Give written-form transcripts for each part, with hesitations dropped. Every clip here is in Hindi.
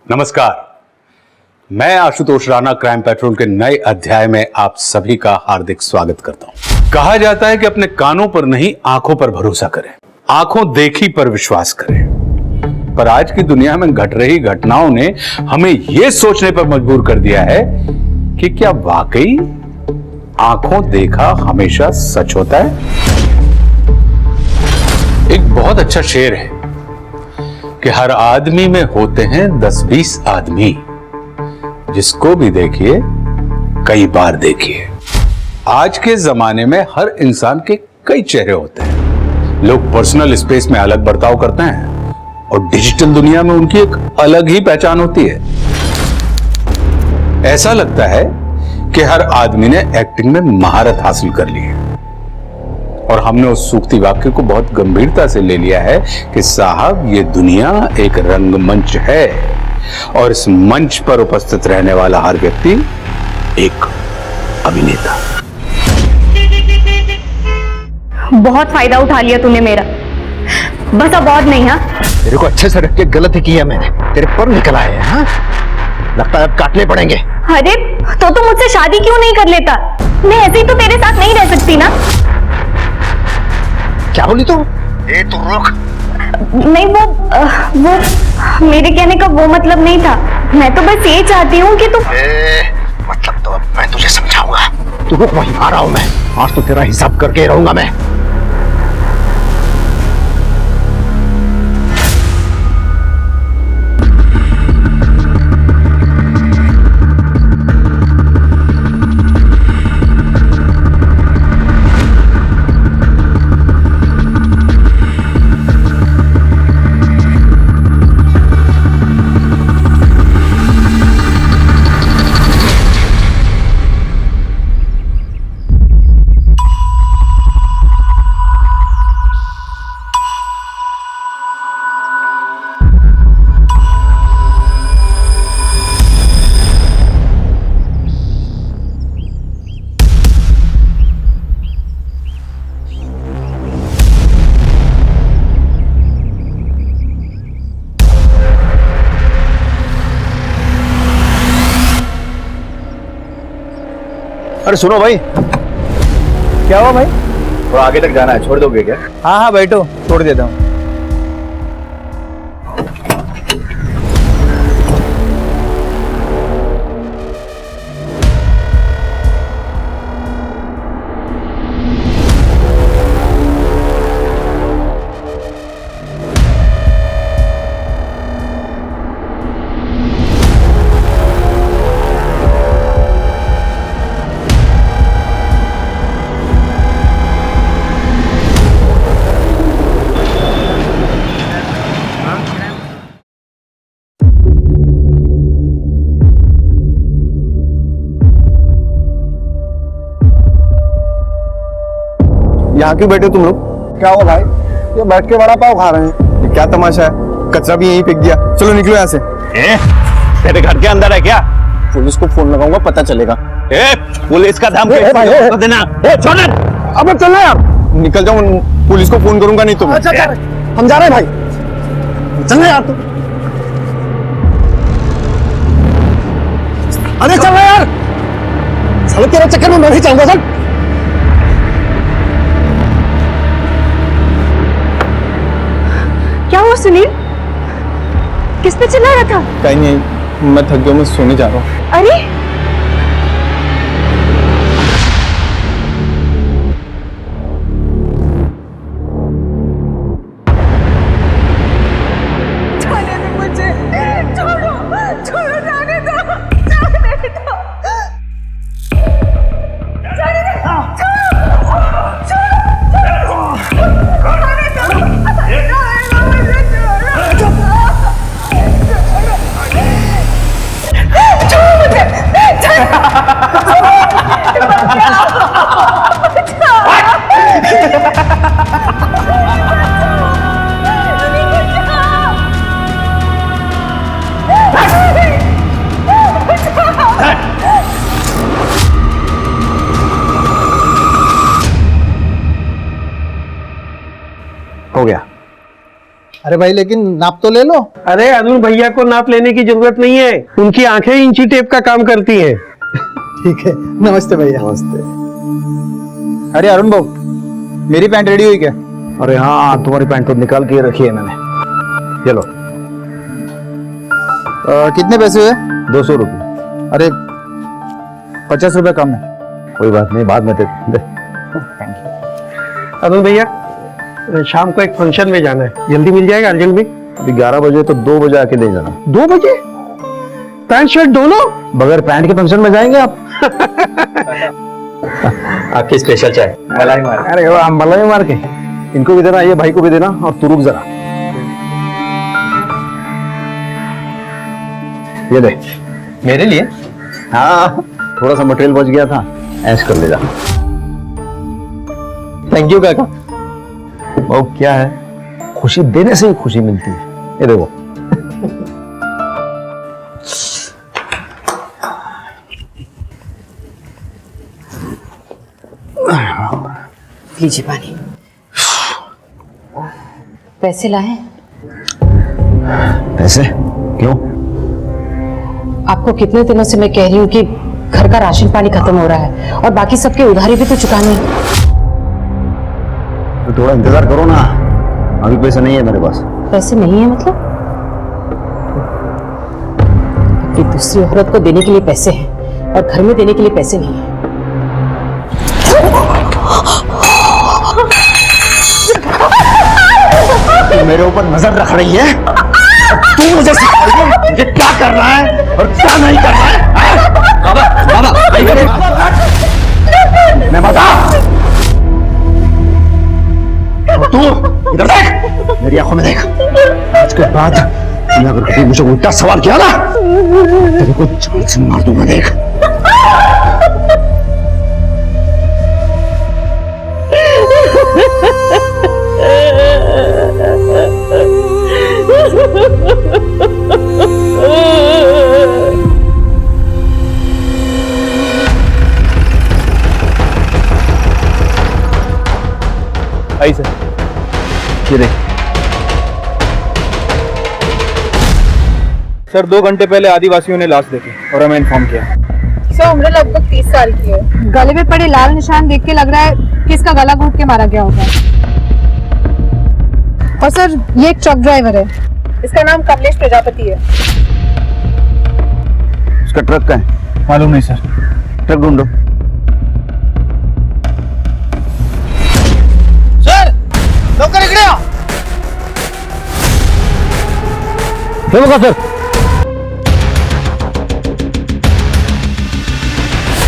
नमस्कार, मैं आशुतोष राणा क्राइम पेट्रोल के नए अध्याय में आप सभी का हार्दिक स्वागत करता हूं। कहा जाता है कि अपने कानों पर नहीं आंखों पर भरोसा करें, आंखों देखी पर विश्वास करें। पर आज की दुनिया में घट रही घटनाओं ने हमें यह सोचने पर मजबूर कर दिया है कि क्या वाकई आंखों देखा हमेशा सच होता है। एक बहुत अच्छा शेर है कि हर आदमी में होते हैं 10-20 आदमी, जिसको भी देखिए कई बार देखिए। आज के जमाने में हर इंसान के कई चेहरे होते हैं। लोग पर्सनल स्पेस में अलग बर्ताव करते हैं और डिजिटल दुनिया में उनकी एक अलग ही पहचान होती है। ऐसा लगता है कि हर आदमी ने एक्टिंग में महारत हासिल कर ली है और हमने उस सूक्ति वाक्य को बहुत गंभीरता से ले लिया है कि साहब ये दुनिया एक रंगमंच है और इस मंच पर उपस्थित रहने वाला हर व्यक्ति एक अभिनेता। बहुत फायदा उठा लिया तूने मेरा, बस अब और नहीं। हाँ, तेरे को अच्छे से रख के गलती की है मैंने, तेरे पर निकल आए हैं। हाँ? लगता है अब काटने पड़ेंगे। अरे तो तुम मुझसे शादी क्यों नहीं कर लेता? मैं ऐसे ही तो तेरे साथ नहीं रह सकती ना। क्या बोली तू? ए तू रुक। नहीं, वो मेरे कहने का वो मतलब नहीं था। मैं तो बस ये चाहती हूँ कि तुम मतलब तो अब मैं तुझे समझाऊंगा। तू रुक, वहीं आ रहा हूं मैं। आज तो तेरा हिसाब करके रहूंगा मैं। अरे सुनो भाई। क्या हुआ भाई? थोड़ा आगे तक जाना है, छोड़ दोगे क्या? हाँ हाँ बैठो, छोड़ देता हूँ। यहाँ क्यों बैठे तुम लोग? क्या हुआ भाई? ये बैठ के वड़ा पाव खा रहे हैं। ये क्या तमाशा है? कचरा भी यहीं फेंक दिया। चलो निकलो यहाँ से। तेरे घर के अंदर है क्या? पुलिस को फोन लगाऊंगा, पता चलेगा। पुलिस का धमकी देना। अब चलना यार, निकल जाओ। पुलिस को फोन करूंगा नहीं तो। अच्छा हम जा रहे हैं भाई, चलना यार तू। अरे चल रहा यार, चलो तेरे चक्कर में मैं भी चलूंगा। चल क्या हुआ सुनील? किस पे चिल्ला रहा था? कहीं नहीं, मैं थक गया, मैं सोने जा रहा हूँ। अरे जाने दो मुझे, छोड़ो छोड़ो, जाने दो, जाने दो, जाने दो, छोड़ो, अरे भाई लेकिन नाप तो ले लो। अरे अरुण भैया को नाप लेने की जरूरत नहीं है, उनकी आंखें इंची टेप का काम करती हैं। ठीक है, नमस्ते भैया। नमस्ते। अरे अरुण भाऊ, मेरी पैंट रेडी हुई क्या? अरे हाँ, तुम्हारी पैंट तो निकाल के रखी है मैंने। ये लो। कितने पैसे हुए? 200 रुपये। अरे 50 रुपए कम है। कोई बात नहीं, बाद में दे। अरुण भैया, शाम को एक फंक्शन में जाना है, जल्दी मिल जाएगा अर्जेंट में? अभी 11 बजे तो 2 बजे आके ले जाना। 2 बजे? पैंट शर्ट दोनों? बगैर पैंट के फंक्शन में जाएंगे आप? आपकी स्पेशल चाय मलाई मार। अरे वाह, मलाई मार के। इनको भी देना, ये भाई को भी देना, और तू रुक जरा। ये दे। मेरे लिए? हाँ, थोड़ा सा मटेरियल बच गया था, ऐश कर ले जा। थैंक यू काका। वो क्या है, खुशी देने से ही खुशी मिलती है। ये देखो। लीजिए पानी। पैसे लाए? पैसे? क्यों? आपको कितने दिनों से मैं कह रही हूँ कि घर का राशन पानी खत्म हो रहा है और बाकी सबके उधारी भी तो चुकानी है। तो थोड़ा इंतजार करो ना, अभी पैसे नहीं है मेरे पास। पैसे नहीं है मतलब? अपनी दूसरी औरत को देने के लिए पैसे हैं और घर में देने के लिए पैसे नहीं है। मेरे ऊपर नजर रख रही है? तू मुझे सिखाएगी मुझे क्या करना है और क्या नहीं करना है? बाबा, बाबा, मैं बता। तू इधर देख, मेरी आंखों में देख। आज के बाद तूने अगर कभी मुझे उल्टा सवाल किया ना, तेरे को जान से मार दूंगा। देख। आई सर। ये देख। सर 2 घंटे पहले आदिवासियों ने लाश देखी और हमें इन्फॉर्म किया। सर उम्र लगभग 30 साल की है। गले में पड़े लाल निशान देख के लग रहा है कि इसका गला घोट के मारा गया होगा। और सर ये एक ट्रक ड्राइवर है, इसका नाम कमलेश प्रजापति है। उसका ट्रक का है? मालूम नहीं सर। ट्रक ढूंढो। सर नौकर इकडे आ। सर,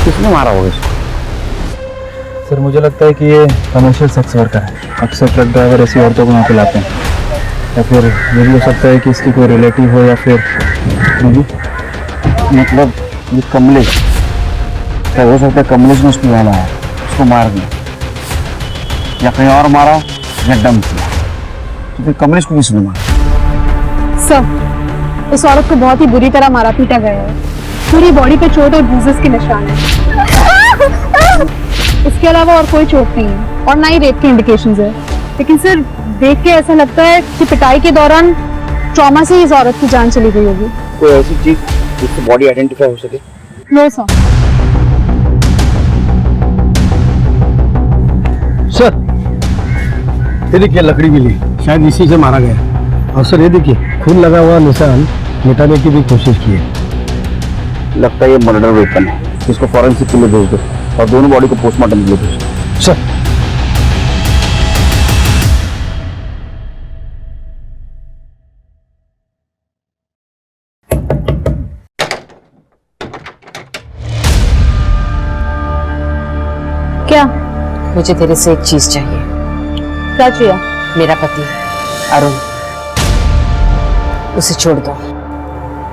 किसने मारा होगा इसको? सर मुझे लगता है कि ये कमर्शियल सेक्स वर्कर है। अक्सर ट्रक ड्राइवर ऐसी औरतों को यहाँ पे लाते हैं, या फिर ये भी हो सकता है कि इसकी कोई रिलेटिव हो या फिर मतलब ये कमलेश, क्या हो सकता है कमलेश ने उसको मारा है, उसको मार दिया, या कहीं और मारा या डम किया। तो फिर कमलेश को किसने मारा? सर इस औरत को बहुत ही बुरी तरह मारा पीटा गया है। पूरी बॉडी पे चोट और ब्रूजेस के निशान है। इसके अलावा और कोई चोट नहीं है और ना ही रेप के इंडिकेशंस है। लेकिन सर देख के ऐसा लगता है कि पिटाई के दौरान ट्रॉमा से इस औरत की जान चली गई होगी। कोई ऐसी चीज जिससे बॉडी आइडेंटिफाई हो सके? No sir. सर ये देखिए लकड़ी मिली, शायद इसी से मारा गया। और सर ये देखिए खून लगा हुआ निशान मिटाने की भी कोशिश की है। लगता है ये मर्डर वेपन है। इसको फॉरेंसिक के लिए भेज दो और दोनों बॉडी को पोस्टमार्टम के लिए भेज दो। सर क्या? मुझे तेरे से एक चीज चाहिए। क्या चाहिए? मेरा पति अरुण, उसे छोड़ दो।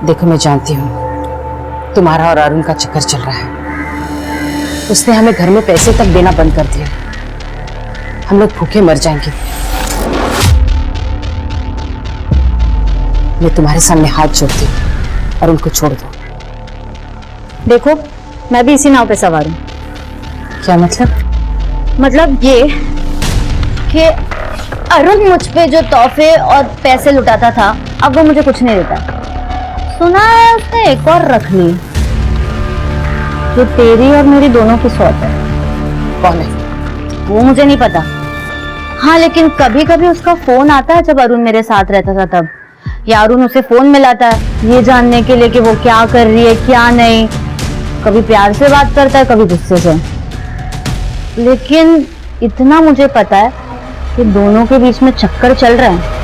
देखो मैं जानती हूँ तुम्हारा और अरुण का चक्कर चल रहा है। उसने हमें घर में पैसे तक देना बंद कर दिया। हम लोग भूखे मर जाएंगे। मैं तुम्हारे सामने हाथ जोड़ती हूँ और उनको छोड़ दो। देखो मैं भी इसी नाव पे सवार हूँ। क्या मतलब? मतलब ये कि अरुण मुझ पे जो तोहफे और पैसे लुटाता था, अब वो मुझे कुछ नहीं देता। सुना है उसने एक और रख ली, जो तेरी और मेरी दोनों की सौत है। कौन है? वो मुझे नहीं पता। हाँ, लेकिन कभी कभी उसका फोन आता है जब अरुण मेरे साथ रहता था तब, या अरुण उसे फोन मिलाता है ये जानने के लिए कि वो क्या कर रही है क्या नहीं। कभी प्यार से बात करता है, कभी गुस्से से। लेकिन इतना मुझे पता है कि दोनों के बीच में चक्कर चल रहा है।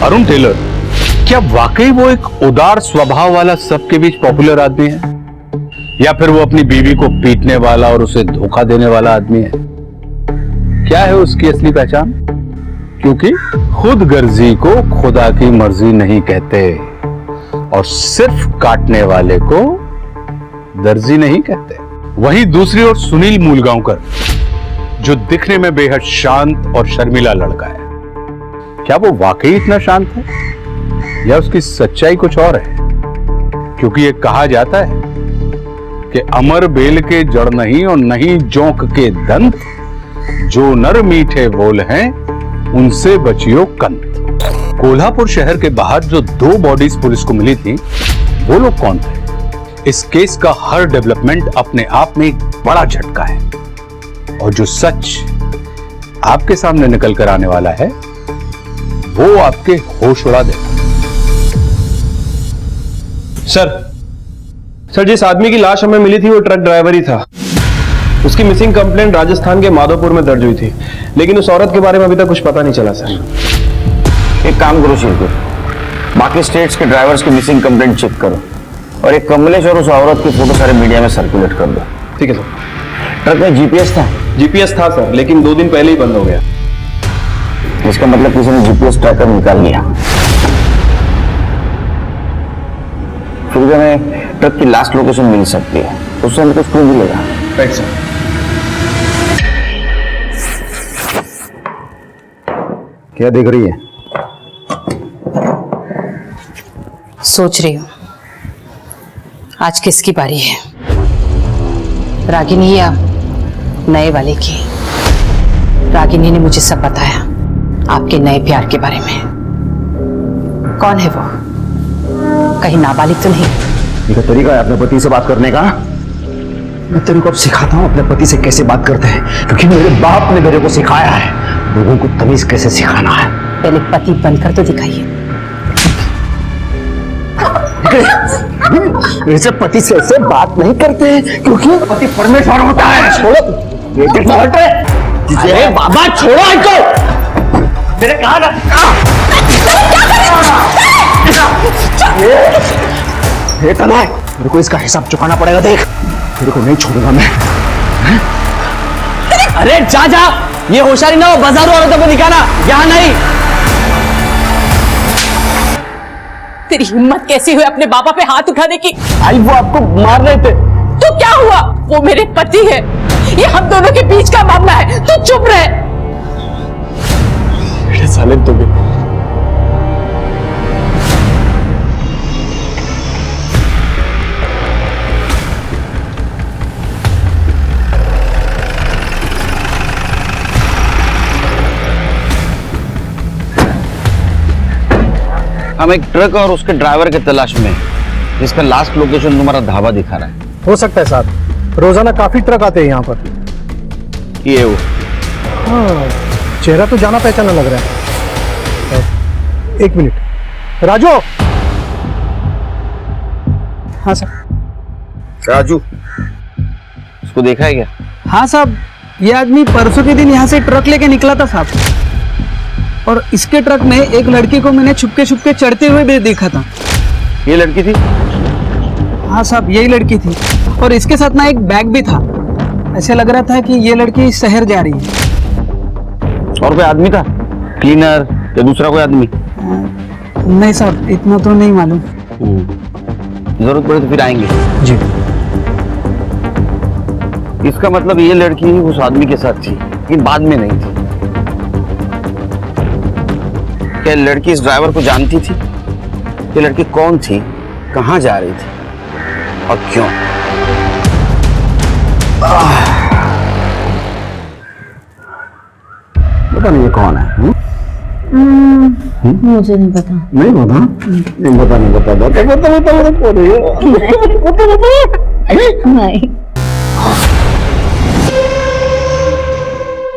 अरुण टेलर, क्या वाकई वो एक उदार स्वभाव वाला सबके बीच पॉपुलर आदमी है, या फिर वो अपनी बीवी को पीटने वाला और उसे धोखा देने वाला आदमी है? क्या है उसकी असली पहचान? क्योंकि खुद गर्जी को खुदा की मर्जी नहीं कहते, और सिर्फ काटने वाले को दर्जी नहीं कहते। वहीं दूसरी ओर सुनील मूलगांवकर, जो दिखने में बेहद शांत और शर्मीला लड़का है, क्या वो वाकई इतना शांत है, या उसकी सच्चाई कुछ और है? क्योंकि ये कहा जाता है कि अमर बेल के जड़ नहीं और नहीं जोंक के दंत, जो नर मीठे बोल हैं उनसे बचियो कंत। कोल्हापुर शहर के बाहर जो 2 बॉडीज पुलिस को मिली थी, वो लोग कौन थे? इस केस का हर डेवलपमेंट अपने आप में एक बड़ा झटका है, और जो सच आपके सामने निकल कर आने वाला है वो आपके होश उड़ा दे। सर जिस आदमी की लाश हमें मिली थी वो ट्रक ड्राइवर ही था। उसकी मिसिंग कंप्लेंट राजस्थान के माधोपुर में दर्ज हुई थी, लेकिन उस औरत के बारे में अभी तक कुछ पता नहीं चला सर। एक काम करो शिल्पी, बाकी स्टेट्स के ड्राइवर्स की मिसिंग कंप्लेंट चेक करो, और एक कमलेश और उस औरत की फोटो सारे मीडिया में सर्कुलेट कर दो। ठीक है सर। ट्रक में जीपीएस था? जीपीएस था सर, लेकिन 2 दिन पहले ही बंद हो गया। इसका मतलब किसी ने जीपीएस ट्रैकर निकाल लिया। फिर हमें ट्रक की लास्ट लोकेशन मिल सकती है, उससे हमें कुछ क्लू मिलेगा। Right sir. क्या देख रही है? सोच रही हूँ आज किसकी बारी है, रागिनी या नए वाले की। रागिनी ने मुझे सब बताया आपके नए प्यार के बारे में। कौन है वो? कहीं नाबालिग तो नहीं? ये तरीका है अपने पति से बात करने का? मैं तेरे को अब सिखाता हूँ अपने पति से कैसे बात करते हैं, क्योंकि मेरे बाप ने मेरे को सिखाया है लोगों को तमीज कैसे सिखाना है। पहले पति बनकर तो दिखाइए। ऐसे पति से ऐसे बात नहीं करते हैं, क्योंकि पति परमेश्वर होता है। छोड़ो अरे बाबा, छोड़ो इनको। मेरे कहा ना ये तनाय, मेरे को इसका हिसाब चुकाना पड़ेगा। देख, तेरे को नहीं छोड़ूंगा मैं। अरे जा जा, ये होशियारी ना हो बाजारों औरतों को दिखाना, यहाँ नहीं। तेरी हिम्मत कैसी हुई अपने बाबा पे हाथ उठाने की? आई वो आपको मार रहे थे। तो क्या हुआ, वो मेरे पति है, ये हम दोनों के बीच का मामला है, तू चुप रहे। साले तो भी हम एक ट्रक और उसके ड्राइवर के तलाश में, जिसका लास्ट लोकेशन तुम्हारा ढाबा दिखा रहा है। हो सकता है साहब, रोजाना काफी ट्रक आते हैं यहाँ पर। ये वो हाँ, चेहरा तो जाना पहचाना लग रहा है। एक मिनट, राजू। हाँ सर। राजू, उसको देखा है क्या? हाँ साहब, ये आदमी परसों के दिन यहाँ से ट्रक लेके निकला था साहब, और इसके ट्रक में एक लड़की को मैंने छुपके छुपके चढ़ते हुए भी देखा था। ये लड़की थी? हाँ साहब, यही लड़की थी, और इसके साथ ना एक बैग भी था। ऐसे लग रहा था कि ये लड़की शहर जा रही है। और कोई आदमी था, क्लीनर या दूसरा कोई आदमी? नहीं साहब, इतना तो नहीं मालूम। जरूरत पड़े तो फिर आएंगे। जी। इसका मतलब ये लड़की उस आदमी के साथ थी, लेकिन बाद में नहीं थी। क्या लड़की इस ड्राइवर को जानती थी? ये लड़की कौन थी, कहाँ जा रही थी और क्यों? पता नहीं ये कौन है। मुझे नहीं पता। नहीं पता? नहीं पता, नहीं बता नहीं।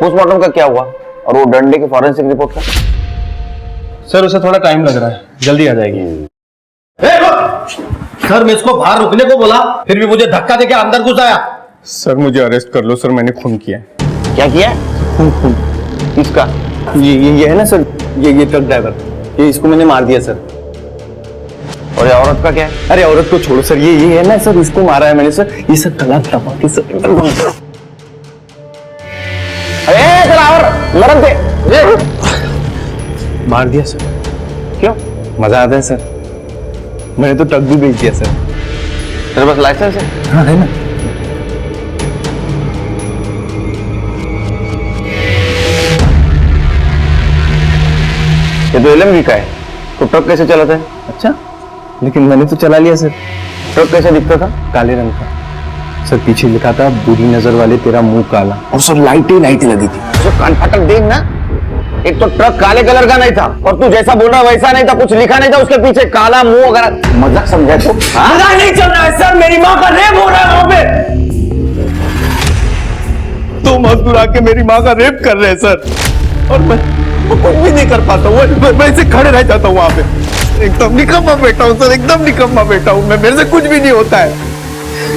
पोस्टमार्टम का क्या हुआ और वो डंडे के फॉरेंसिक रिपोर्ट का? सर उसे थोड़ा टाइम लग रहा है, जल्दी आ जाएगी। सर, मैं इसको बाहर रुकने को बोला, फिर भी मुझे धक्का देके अंदर घुस आया। सर मुझे अरेस्ट कर लो सर, मैंने खून किया है। क्या किया? खून। इसका ये है ना सर, ये ट्रक ड्राइवर, ये इसको मैंने मार दिया सर। और ये औरत का क्या है? अरे औरत को छोड़ो सर, ये है ना सर, इसको मारा है मैंने सर। ये सब तलाक दबा के सर। अरे ड्राइवर, मरन दे। मार दिया सर। क्यों? मजा आता है सर। मैंने तो ट्रक भी बेच दिया सर। तेरे पास लाइसेंस है? हाँ है ना। ये तो एलएमवी का है, तो ट्रक कैसे चलाता है? अच्छा, लेकिन मैंने तो चला लिया सर। ट्रक कैसे दिखता था? काले रंग का सर, पीछे लिखा था बुरी नजर वाले तेरा मुंह काला, और सर लाइटें लगी थी। जो कान फाटक देख ना, एक तो ट्रक काले कलर का नहीं था, और तू जैसा बोल रहा वैसा नहीं था, कुछ लिखा नहीं था उसके पीछे, काला मुंह वगैरह। मजाक समझा तू? मजाक नहीं चल रहा है सर, मेरी माँ का रेप हो रहा है वहां पे। तो मजदूर आके मेरी माँ का रेप कर रहे हैं सर, और मैं कुछ भी नहीं कर पाता हूँ। मैं ऐसे खड़े रह जाता हूँ वहां पे। एकदम निकम्मा बैठा हूँ सर, एकदम निकम्मा बैठा हूँ मैं, मेरे से कुछ भी नहीं होता है।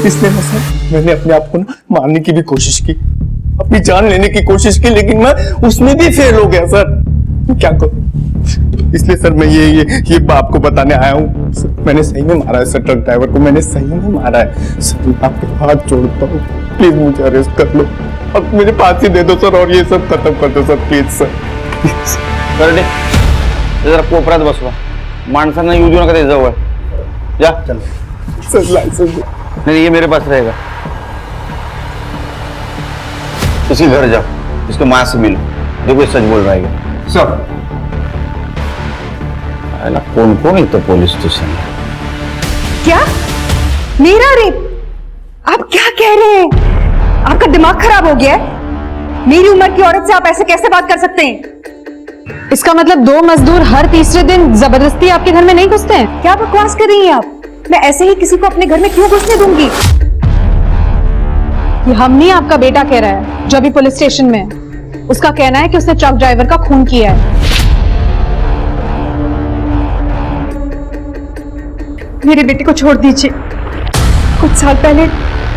इसलिए ना सर, मैंने अपने आप को ना मारने की भी कोशिश की, अपनी जान लेने की कोशिश की, लेकिन मैं उसमें भी फेल हो गया सर। क्या करूं? इसलिए सर मैं ये आपको बताने आया हूँ। मैंने सही में मारा है सर, ट्रक ड्राइवर को मैंने सही में मारा है सर। मैं आपके हाथ जोड़ता हूँ, प्लीज मुझे अरेस्ट कर लो और मुझे फांसी दे दो सर, और ये सब खत्म कर दो सर, प्लीज सर। करडे, जरा कोपऱ्यात बसवा, माणसांना येऊ देऊ नका ते जवळ। जा चल सर, लाइसेंस दो। नहीं, ये मेरे पास रहेगा। इसके घर जाओ, इसके माँ से मिलो, देखो ये सच बोल रहा है सर। ना कौन कौन है तो पुलिस स्टेशन। क्या? मेरा रेप? आप क्या कह रहे हैं? आपका दिमाग खराब हो गया है? मेरी उम्र की औरत से आप ऐसे कैसे बात कर सकते हैं? इसका मतलब 2 मजदूर हर तीसरे दिन जबरदस्ती आपके घर में नहीं घुसते हैं? क्या बकवास कर रही हैं आप? मैं ऐसे ही किसी को अपने घर में क्यों घुसने दूंगी? ये हम नहीं, आपका बेटा कह रहा है, जो अभी पुलिस स्टेशन में है। उसका कहना है कि उसने ट्रक ड्राइवर का खून किया है। मेरे बेटे को छोड़ दीजिए। कुछ साल पहले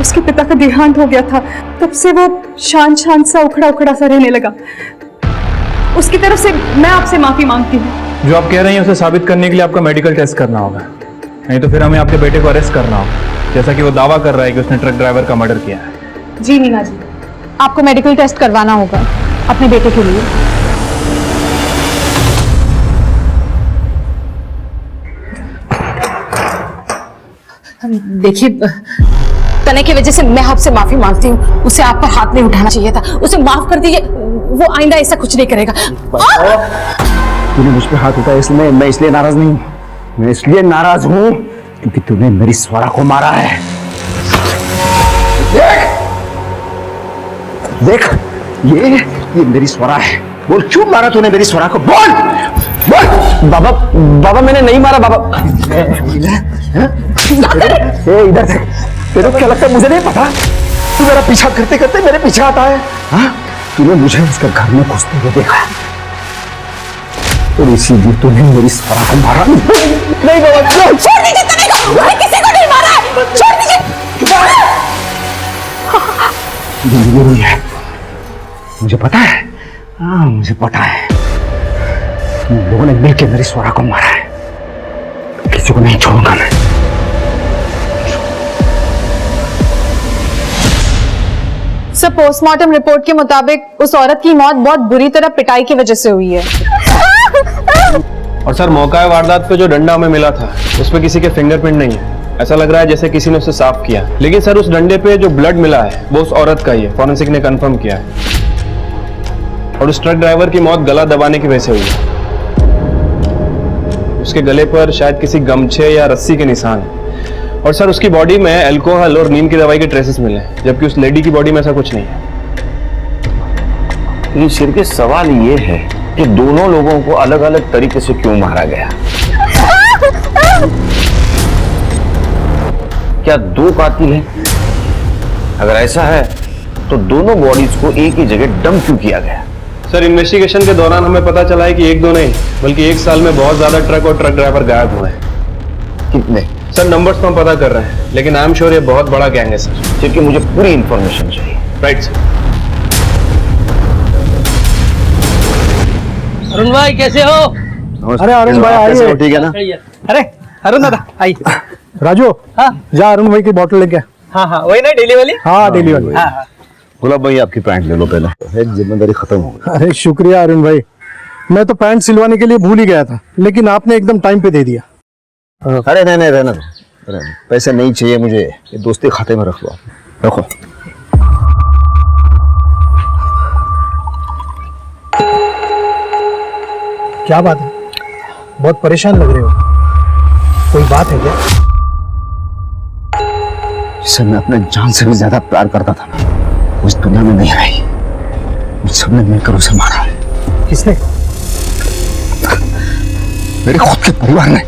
उसके पिता का देहांत हो गया था, तब से वो शांत सा उखड़ा सा रहने लगा। उसकी तरफ से मैं आपसे माफी मांगती हूँ। जो आप कह रही हैं उसे साबित करने के लिए आपका मेडिकल टेस्ट करना होगा, नहीं तो फिर हमें आपके बेटे को अरेस्ट करना होगा, जैसा कि वो दावा कर रहा है कि उसने ट्रक ड्राइवर का मर्डर किया है। जी मीना जी, आपको मेडिकल टेस्ट करवाना होगा अपने बेटे के लिए। देखिए, तने की वजह से मैं आपसे माफी मांगती हूँ। उसे आप पर हाथ नहीं उठाना चाहिए था, उसे माफ कर दीजिए। वो आइंदा ऐसा कुछ नहीं करेगा। तूने मुझ पे हाथ उठाया, इसलिए मैं इसलिए नाराज नहीं हूँ। मैं इसलिए नाराज हूँ क्योंकि तूने मेरी स्वरा को मारा है। देख, ये मेरी स्वरा है। बोल, क्यों मारा तूने मेरी स्वरा को? बोल बोल। बाबा मैंने नहीं मारा बाबा। इधर से, तेरे को क्या लगता है मुझे नहीं पता? तू मेरा पीछा करते करते मेरे पीछे आता है। हाँ, तूने मुझे इसका घर में घुसते हुए देखा, और इसीलिए तुम्हें मेरी सरा को मारा। नहीं बाबा, छोड़ दीजिए, मैंने किसी को नहीं मारा है, छोड़ दीजिए। जरूरी है, मुझे पता है, हाँ मुझे पता है, तुम लोगों ने मिलकर मेरी स्वरा को मारा है। किसी को नहीं छोड़ूंगा मैं। सर, पोस्टमार्टम रिपोर्ट के मुताबिक उस औरत की मौत बहुत बुरी तरह पिटाई की वजह से हुई है। और सर मौका वारदात पे जो डंडा हमें मिला था उसमें किसी के फिंगरप्रिंट नहीं है। ऐसा लग रहा है जैसे किसी ने उसे साफ किया। लेकिन सर उस डंडे पे जो ब्लड मिला है वो उस औरत का ही है, फॉरेंसिक ने कंफर्म किया है। और उस ट्रक ड्राइवर की मौत गला दबाने की वजह से हुई है। उसके गले पर शायद किसी गमछे या रस्सी के निशान है। और सर उसकी बॉडी में अल्कोहल और नींद की दवाई के ट्रेसेस मिले हैं, जबकि उस लेडी की बॉडी में ऐसा कुछ नहीं है। ये सिर के सवाल ये है कि दोनों लोगों को अलग अलग तरीके से क्यों मारा गया? क्या दो कातिल हैं? अगर ऐसा है तो दोनों बॉडीज को एक ही जगह डंप क्यों किया गया? सर इन्वेस्टिगेशन के दौरान हमें पता चला है कि एक दो नहीं बल्कि एक साल में बहुत ज्यादा ट्रक और ट्रक ड्राइवर गायब हुए हैं। कितने? सर नंबर्स तो हम पता कर रहे हैं, लेकिन आई एम श्योर ये बहुत बड़ा गैंग है सर। क्योंकि मुझे पूरी इंफॉर्मेशन चाहिए। Right sir. अरुण भाई कैसे हो? अरे अरुण भाई आइए। ठीक है ना? अरे अरुण दादा आइए। राजू, हाँ जा अरुण भाई की बोतल लेके। हाँ हाँ वही ना डेली वाली। हाँ डेली वाली। हाँ हाँ गुलाब भाई आपकी पैंट ले लो पहले, जिम्मेदारी खत्म हो गई। अरे शुक्रिया अरुण भाई, मैं तो पैंट सिलवाने के लिए भूल ही गया था, लेकिन आपने एकदम टाइम पे दे दिया। अरे नहीं रहना दो, पैसे नहीं चाहिए मुझे, ये दोस्ती खाते में रख लो, रखो। क्या बात है, बहुत परेशान लग रहे हो, कोई बात है क्या? जिसे मैं अपने जान से भी ज्यादा प्यार करता था ना, उस दुनिया में नहीं रही। मुझ सबने मिलकर उसे मारा है। किसने? मेरे खुद के परिवार ने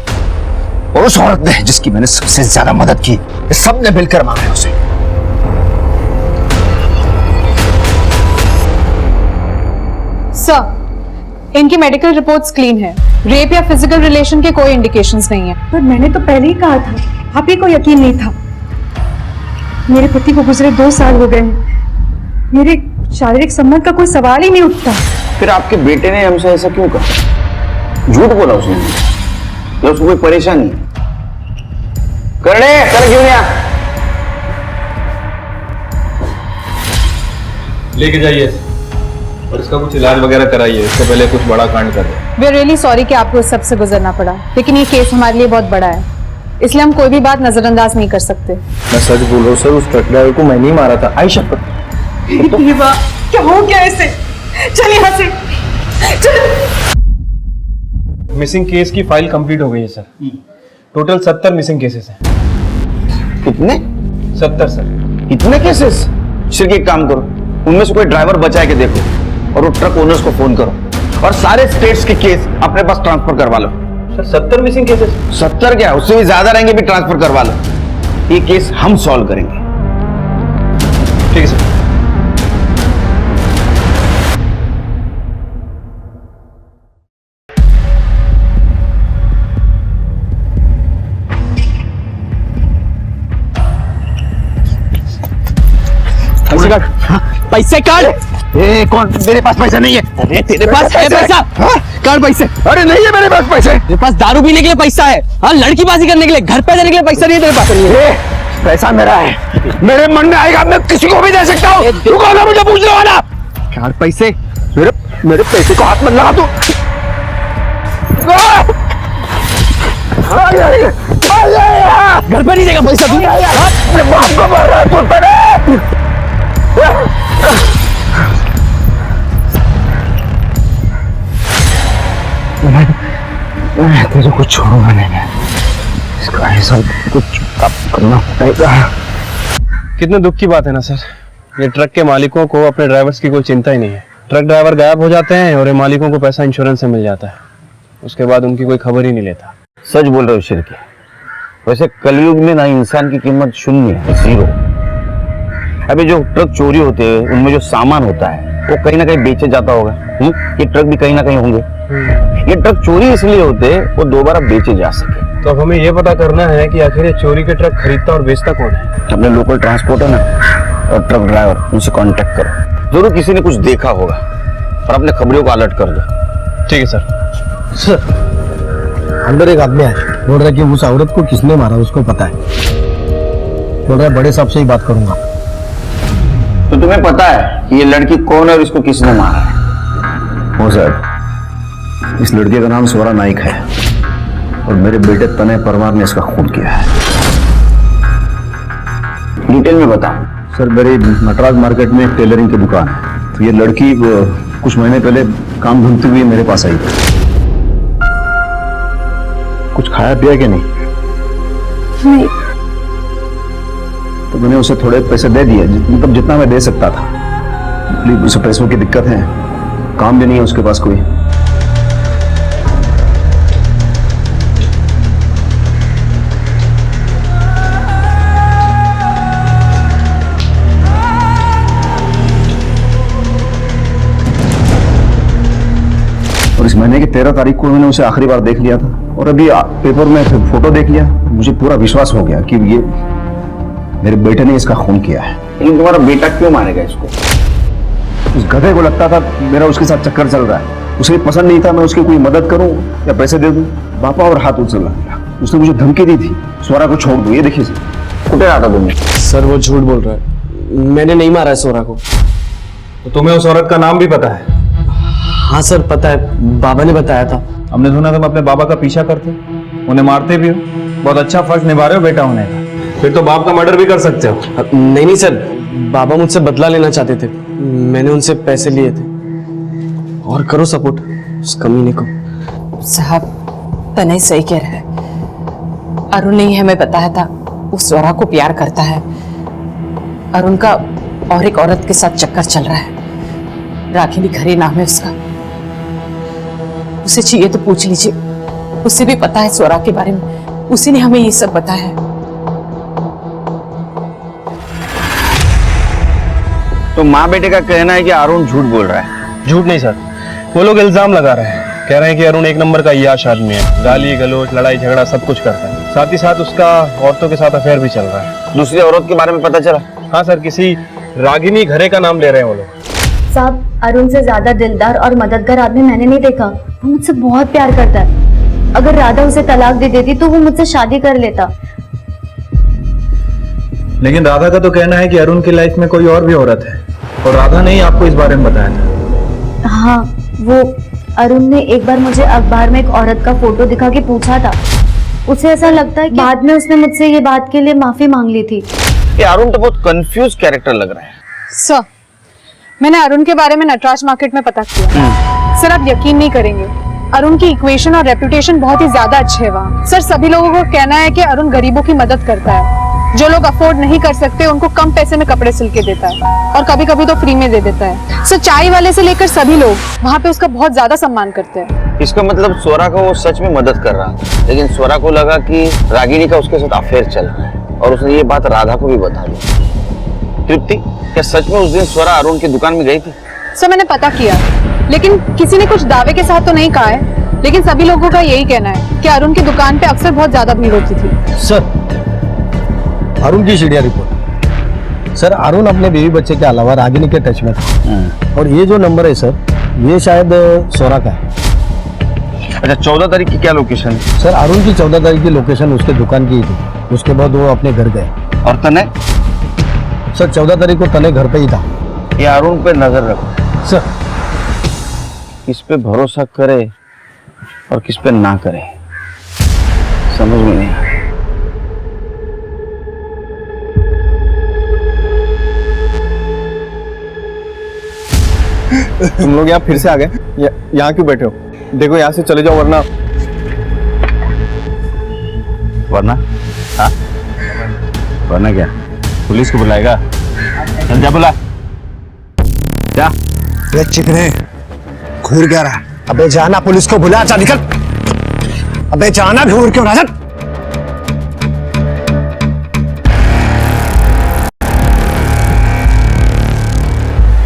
और उस औरत ने जिसकी मैंने सबसे ज्यादा मदद की, ये सब ने मिलकर मारा है उसे। सर, इनकी मेडिकल रिपोर्ट्स क्लीन है, रेप या फिजिकल रिलेशन के कोई इंडिकेशंस नहीं है। पर मैंने तो पहले ही कहा था, आप ही को यकीन नहीं था। मेरे पति को गुजरे 2 साल हो गए हैं, मेरे शारीरिक संबंध का कोई सवाल ही नहीं उठता। फिर आपके बेटे ने हमसे ऐसा क्यों कहा? झूठ बोला उसने या उसको कोई परेशानी? करने कर क्यों नहीं? लेके जाइए और इसका कुछ इलाज वगैरह कराइए, इससे पहले कुछ बड़ा कांड कर दे। वी आर रियली सॉरी कि आपको इस सब से गुजरना पड़ा, लेकिन ये केस हमारे लिए बहुत बड़ा है, इसलिए हम कोई भी बात नजरअंदाज नहीं कर सकते। मैं सच बोल रहा हूँ सर, उस ट्रक ड्राइवर को मैंने ही मारा था। आई शपथ। क्या हो गया ऐसे? चल यहाँ से, चल। मिसिंग केस की फाइल कंप्लीट हो गई है सर। टोटल 70 मिसिंग केसेस हैं। कितने? 70 सर। इतने केसेस? सिर्फ एक काम करो, उनमें से कोई ड्राइवर बचा के देखो और वो ट्रक ओनर्स को फोन करो और सारे स्टेट्स के केस अपने पास ट्रांसफर करवा लो। Sir 70 missing cases? 70 क्या, उससे भी ज्यादा रहेंगे, भी ट्रांसफर करवा लो। ये केस हम सॉल्व करेंगे। ठीक है सर। पैसे काट। ए कौन? मेरे पास पैसा नहीं है। अरे तेरे पास है पैसा? काट पैसे। अरे नहीं है मेरे पास पैसे। तेरे पास दारू पीने के लिए पैसा है, हाँ लड़की बाजी करने के लिए, घर पे देने के लिए पैसा नहीं है तेरे पास। ए, पैसा मेरा है, मेरे मन में आएगा मैं किसी को भी दे सकता हूँ। तू कौन है मुझे पूछने वाला? काट पैसे। मेरे पैसे को हाथ मत लगा तू। घर पे नहीं देगा पैसा तू? अपने बाप को मार रहा है तू पहले। मैं तेरे को छोड़ूंगा नहीं, इसका ऐसा कुछ करना पड़ेगा। कितने दुख की बात है ना सर, ये ट्रक के मालिकों को अपने ड्राइवर्स की कोई चिंता ही नहीं है। ट्रक ड्राइवर गायब हो जाते हैं और ये मालिकों को पैसा इंश्योरेंस से मिल जाता है, उसके बाद उनकी कोई खबर ही नहीं लेता। सच बोल रहे हो शिरके, वैसे कलयुग में ना इंसान की कीमत शून्य है, 0। अभी जो ट्रक चोरी होते हैं उनमें जो सामान होता है वो कहीं ना कहीं बेचे जाता होगा। ये ट्रक भी कहीं ना कहीं होंगे। ये ट्रक चोरी इसलिए होते वो दोबारा बेचे जा सके। तो अब हमें ये पता करना है कि आखिर ये चोरी के ट्रक खरीदता और बेचता कौन है। अपने लोकल ट्रांसपोर्टर ना और ट्रक ड्राइवर, उनसे कांटेक्ट करो। जरूर किसी ने कुछ देखा होगा और अपने खबरियों को अलर्ट कर दो। ठीक है सर। सर अंदर एक आदमी है, बोल रहा है कि उस औरत को किसने मारा उसको पता है। बोल रहा है बड़े साहब से ही बात करूंगा। तो तुम्हें पता है कि ये लड़की कौन है और इसको किसने मारा है? हो सर, इस लड़के का नाम स्वरा नाइक है और मेरे बेटे तनय परमार ने इसका खून किया है। डिटेल में बताओ। सर मेरी नटराज मार्केट में एक टेलरिंग की दुकान है, तो ये लड़की कुछ महीने पहले काम ढूंढती हुई मेरे पास आई। कुछ खाया पिया कि नहीं? नहीं। तो मैंने उसे थोड़े पैसे दे दिए, मतलब जितना मैं दे सकता था। उसे पैसों की दिक्कत है, काम भी नहीं है उसके पास कोई। और इस महीने की 13 तारीख को मैंने उसे आखिरी बार देख लिया था और अभी पेपर में फोटो देख लिया। मुझे पूरा विश्वास हो गया कि ये मेरे बेटे ने इसका खून किया है। लेकिन तुम्हारा बेटा क्यों मारेगा इसको? उस गधे को लगता था मेरा उसके साथ चक्कर चल रहा है, उसे पसंद नहीं था मैं उसकी कोई मदद करूं या पैसे दे दूं। पापा और हाथ उछल रहा। उसने मुझे धमकी दी थी स्वरा को छोड़ दो। ये देखिए सर, कुटे रहा था तुमने। सर वो झूठ बोल रहा है, मैंने नहीं मारा है स्वरा को। तो तुम्हें उस औरत का नाम भी पता है? हाँ सर पता है, बाबा ने बताया था। हमने सुना तुम अपने बाबा का पीछा करते, उन्हें मारते भी हो। बहुत अच्छा फर्ज निभा रहे हो बेटा होने का। फिर तो बाप का मर्डर भी कर सकते हो। नहीं सर, बाबा मुझसे बदला लेना चाहते थे, मैंने उनसे पैसे लिए थे। और करो सपोर्ट उस कमीने को। साहब तनय सही कह रहा है। अरुण ने ही हमें बताया था वो स्वरा को प्यार करता है। अरुण का और एक औरत के साथ चक्कर चल रहा है, रागिनी खरे नाम है उसका। उसे चाहिए तो पूछ लीजिए, उसे भी पता है स्वरा के बारे में, उसी ने हमें ये सब बताया है। तो माँ बेटे का कहना है कि अरुण झूठ बोल रहा है। झूठ नहीं सर, वो लोग इल्जाम लगा रहे हैं। कह रहे हैं कि अरुण एक नंबर का याश आदमी है, गाली गलौज लड़ाई झगड़ा सब कुछ करता है। साथ ही साथ उसका औरतों के साथ अफेयर भी चल रहा है। दूसरी औरत के बारे में पता चला? हाँ सर, किसी रागिनी घरे का नाम ले रहे हैं वो लोग। साहब अरुण से ज्यादा दिलदार और मददगार आदमी मैंने नहीं देखा। वो मुझसे बहुत प्यार करता है। अगर राधा उसे तलाक दे देती तो वो मुझसे शादी कर लेता। लेकिन राधा का तो कहना है कि अरुण की लाइफ में कोई और भी औरत है और राधा ने ही आपको इस बारे में बताया था। हाँ, वो अरुण ने एक बार मुझे अखबार में एक औरत का फोटो दिखा के पूछा था। उसे ऐसा लगता है कि बाद में उसने मुझसे ये बात के लिए माफी मांग ली थी। ये अरुण तो बहुत कंफ्यूज कैरेक्टर लग रहा है। सर मैंने अरुण के बारे में नटराज मार्केट में पता किया। सर आप यकीन नहीं करेंगे, अरुण की इक्वेशन और रेपुटेशन बहुत ही ज्यादा अच्छे है वहाँ। सर सभी लोगों को कहना है कि अरुण गरीबों की मदद करता है। जो लोग अफोर्ड नहीं कर सकते उनको कम पैसे में कपड़े सिल के देता है और कभी कभी तो फ्री में दे देता है। सर चाय वाले से लेकर सभी लोग वहाँ पे उसका बहुत ज्यादा सम्मान करते हैं। इसका मतलब स्वरा को वो सच में मदद कर रहा था, लेकिन स्वरा को लगा कि रागिनी का उसके साथ अफेयर चल रहा है और उसने ये बात राधा को भी बता दी। तृप्ति, क्या सच में उस दिन स्वरा अरुण की दुकान में गई थी? सर मैंने पता किया, लेकिन किसी ने कुछ दावे के साथ तो नहीं कहा है, लेकिन सभी लोगों का यही कहना है कि अरुण की दुकान पे अक्सर बहुत ज्यादा भीड़ होती थी। सर अरुण की सीढ़िया रिपोर्ट। सर अरुण अपने बीवी बच्चे के अलावा रागिनी के टच में था और ये जो नंबर है सर ये शायद स्वरा का है। अच्छा 14 तारीख की क्या लोकेशन है? सर अरुण की 14 तारीख की लोकेशन उसके दुकान की ही थी। उसके बाद वो अपने घर गए। और तने? सर 14 तारीख को तने घर पे ही था। ये अरुण पे नजर रखो सर। किस पे भरोसा करे और किस पे ना करे समझ में नहीं आ रहा। तुम लोग यहाँ फिर से आ गए? यहाँ क्यों बैठे हो? देखो यहाँ से चले जाओ वरना। वरना? हाँ? वरना क्या? पुलिस को बुलाएगा? चल जा बुला। जा। ये चिकने घूर क्या रहा? अबे जाना पुलिस को बुला। जा निकल। अबे जाना घूर क्यों रहा?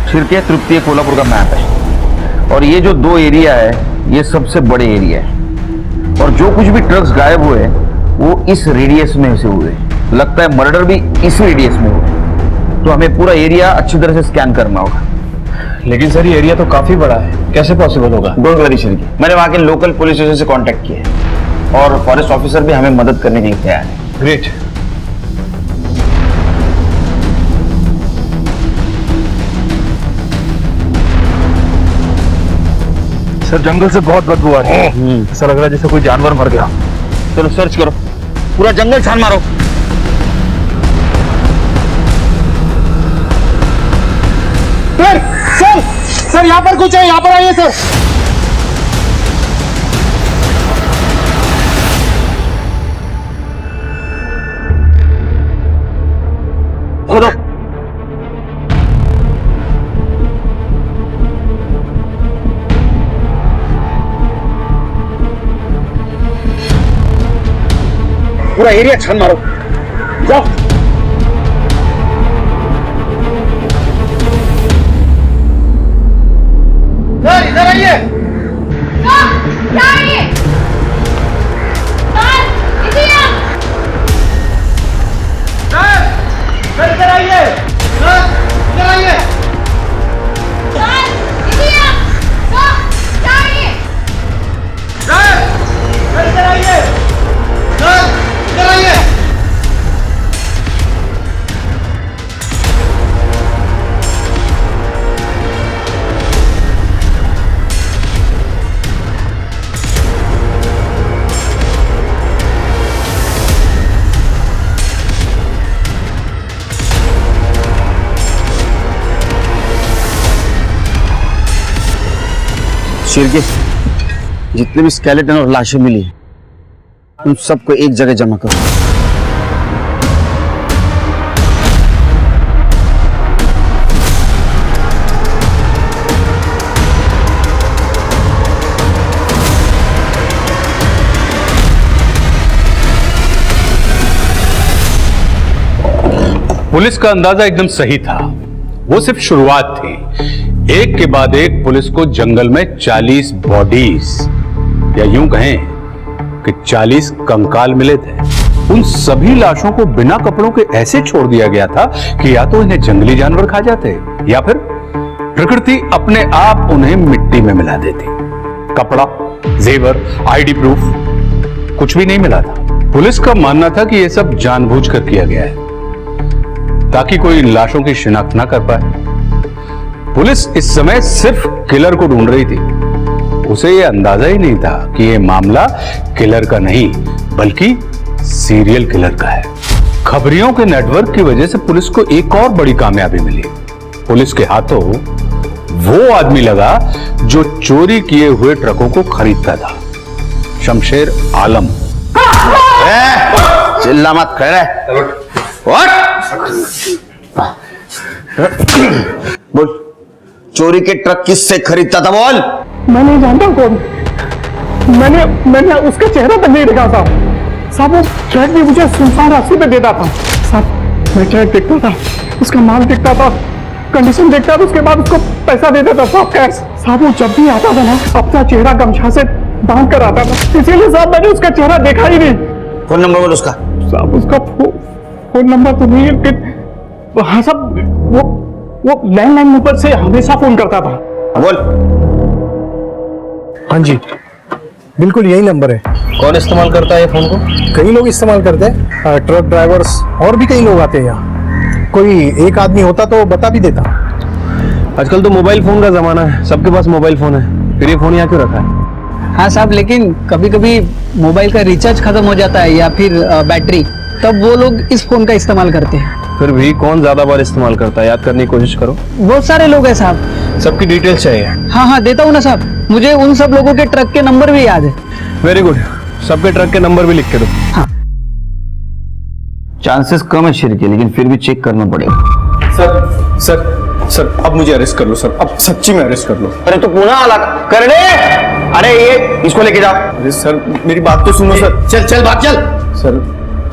शिरके तृप्ति कोल्हापुर का मैप है और ये जो 2 एरिया है ये सबसे बड़े एरिया है और जो कुछ भी ट्रक्स गायब हुए वो इस रेडियस में से हुए। लगता है मर्डर भी इस रेडियस में हुए, तो हमें पूरा एरिया अच्छी तरह से स्कैन करना होगा। लेकिन सर ये एरिया तो काफी बड़ा है, कैसे पॉसिबल होगा? डोंट वरी शिरकी, मैंने वहां के लोकल पुलिस स्टेशन से कांटेक्ट किया है और फॉरेस्ट ऑफिसर भी हमें मदद करने के लिए तैयार है। ग्रेट। सर जंगल से बहुत बदबू आ रही है, ऐसा लग रहा है जैसे कोई जानवर मर गया। चलो सर्च करो, पूरा जंगल छान मारो। सर यहाँ पर कुछ है, यहाँ पर आइए सर। खोदो। पूरा एरिया छान मारो, जाओ। सर इधर आइए। सर इधर आइए। सर इधर आइए। सर इधर आइए। सर इधर आइए। शिरके, जितने भी स्केलेटन और लाशें मिली हैं, उन सबको एक जगह जमा करो। पुलिस का अंदाजा एकदम सही था, वो सिर्फ शुरुआत थी। एक के बाद एक पुलिस को जंगल में 40 बॉडीज, या यूं कहें कि 40 कंकाल मिले थे। उन सभी लाशों को बिना कपड़ों के ऐसे छोड़ दिया गया था कि या तो इन्हें जंगली जानवर खा जाते या फिर प्रकृति अपने आप उन्हें मिट्टी में मिला देती। कपड़ा, जेवर, आईडी प्रूफ कुछ भी नहीं मिला था। पुलिस का मानना था कि यह सब जानबूझकर किया गया है ताकि कोई इन लाशों की शिनाख्त ना कर पाए। पुलिस इस समय सिर्फ किलर को ढूंढ रही थी। उसे यह अंदाजा ही नहीं था कि यह मामला किलर का नहीं बल्कि सीरियल किलर का है। खबरियों के नेटवर्क की वजह से पुलिस को एक और बड़ी कामयाबी मिली। पुलिस के हाथों वो आदमी लगा जो चोरी किए हुए ट्रकों को खरीदता था, शमशेर आलम। चिल्ला मत, खड़ा है। बोल, चोरी के ट्रक किससे खरीदता था? बोल। मैं नहीं जानता कौन। मैंने उसका चेहरा तक नहीं देखा साहब। वो ट्रक भी मुझे सुनसान रास्ते पे देता था साहब। मैं ट्रक देखता था, उसका माल देखता था, कंडीशन देखता था, उसके बाद उसको पैसा देता था साहब, कैश। साहब वो जब भी आता था ना, अपना चेहरा गमछा से बांध कर आता था, इसीलिए साहब मैंने उसका चेहरा देखा ही नहीं। फोन नंबर बोल उसका। साहब उसका फोन नंबर तो नहीं है। हाँ साहब, वो लैंडलाइन नंबर से हमेशा फोन करता था। बोल। हाँ जी, बिल्कुल यही नंबर है। कौन इस्तेमाल करता है ये फोन को? कई लोग इस्तेमाल करते हैं, ट्रक ड्राइवर्स और भी कई लोग आते हैं यहाँ। कोई एक आदमी होता तो बता भी देता। आजकल तो मोबाइल फोन का जमाना है, सबके पास मोबाइल फोन है, फिर ये फोन यहाँ क्यों रखा है? हाँ साहब, लेकिन कभी कभी मोबाइल का रिचार्ज खत्म हो जाता है या फिर बैटरी, तब वो लोग इस फोन का इस्तेमाल करते हैं। फिर भी कौन ज्यादा बार इस्तेमाल करता है, याद करने की कोशिश करो। बहुत सारे लोग हैं साहब। सबकी डिटेल्स चाहिए। हाँ देता हूँ ना साहब, मुझे उन सब लोगों के ट्रक के नंबर भी याद है। वेरी गुड, सबके ट्रक के नंबर भी लिख के दो। हाँ। चांसेस कम है शिरके, लेकिन फिर भी चेक करना पड़ेगा। सर अब मुझे अरेस्ट कर लो सर, अब सच्ची में अरेस्ट कर लो। अरे तो पुनः आला कर दे। अरे ये इसको लेके जाओ। अरे सर मेरी बात तो सुनो सर। चल बात चल। सर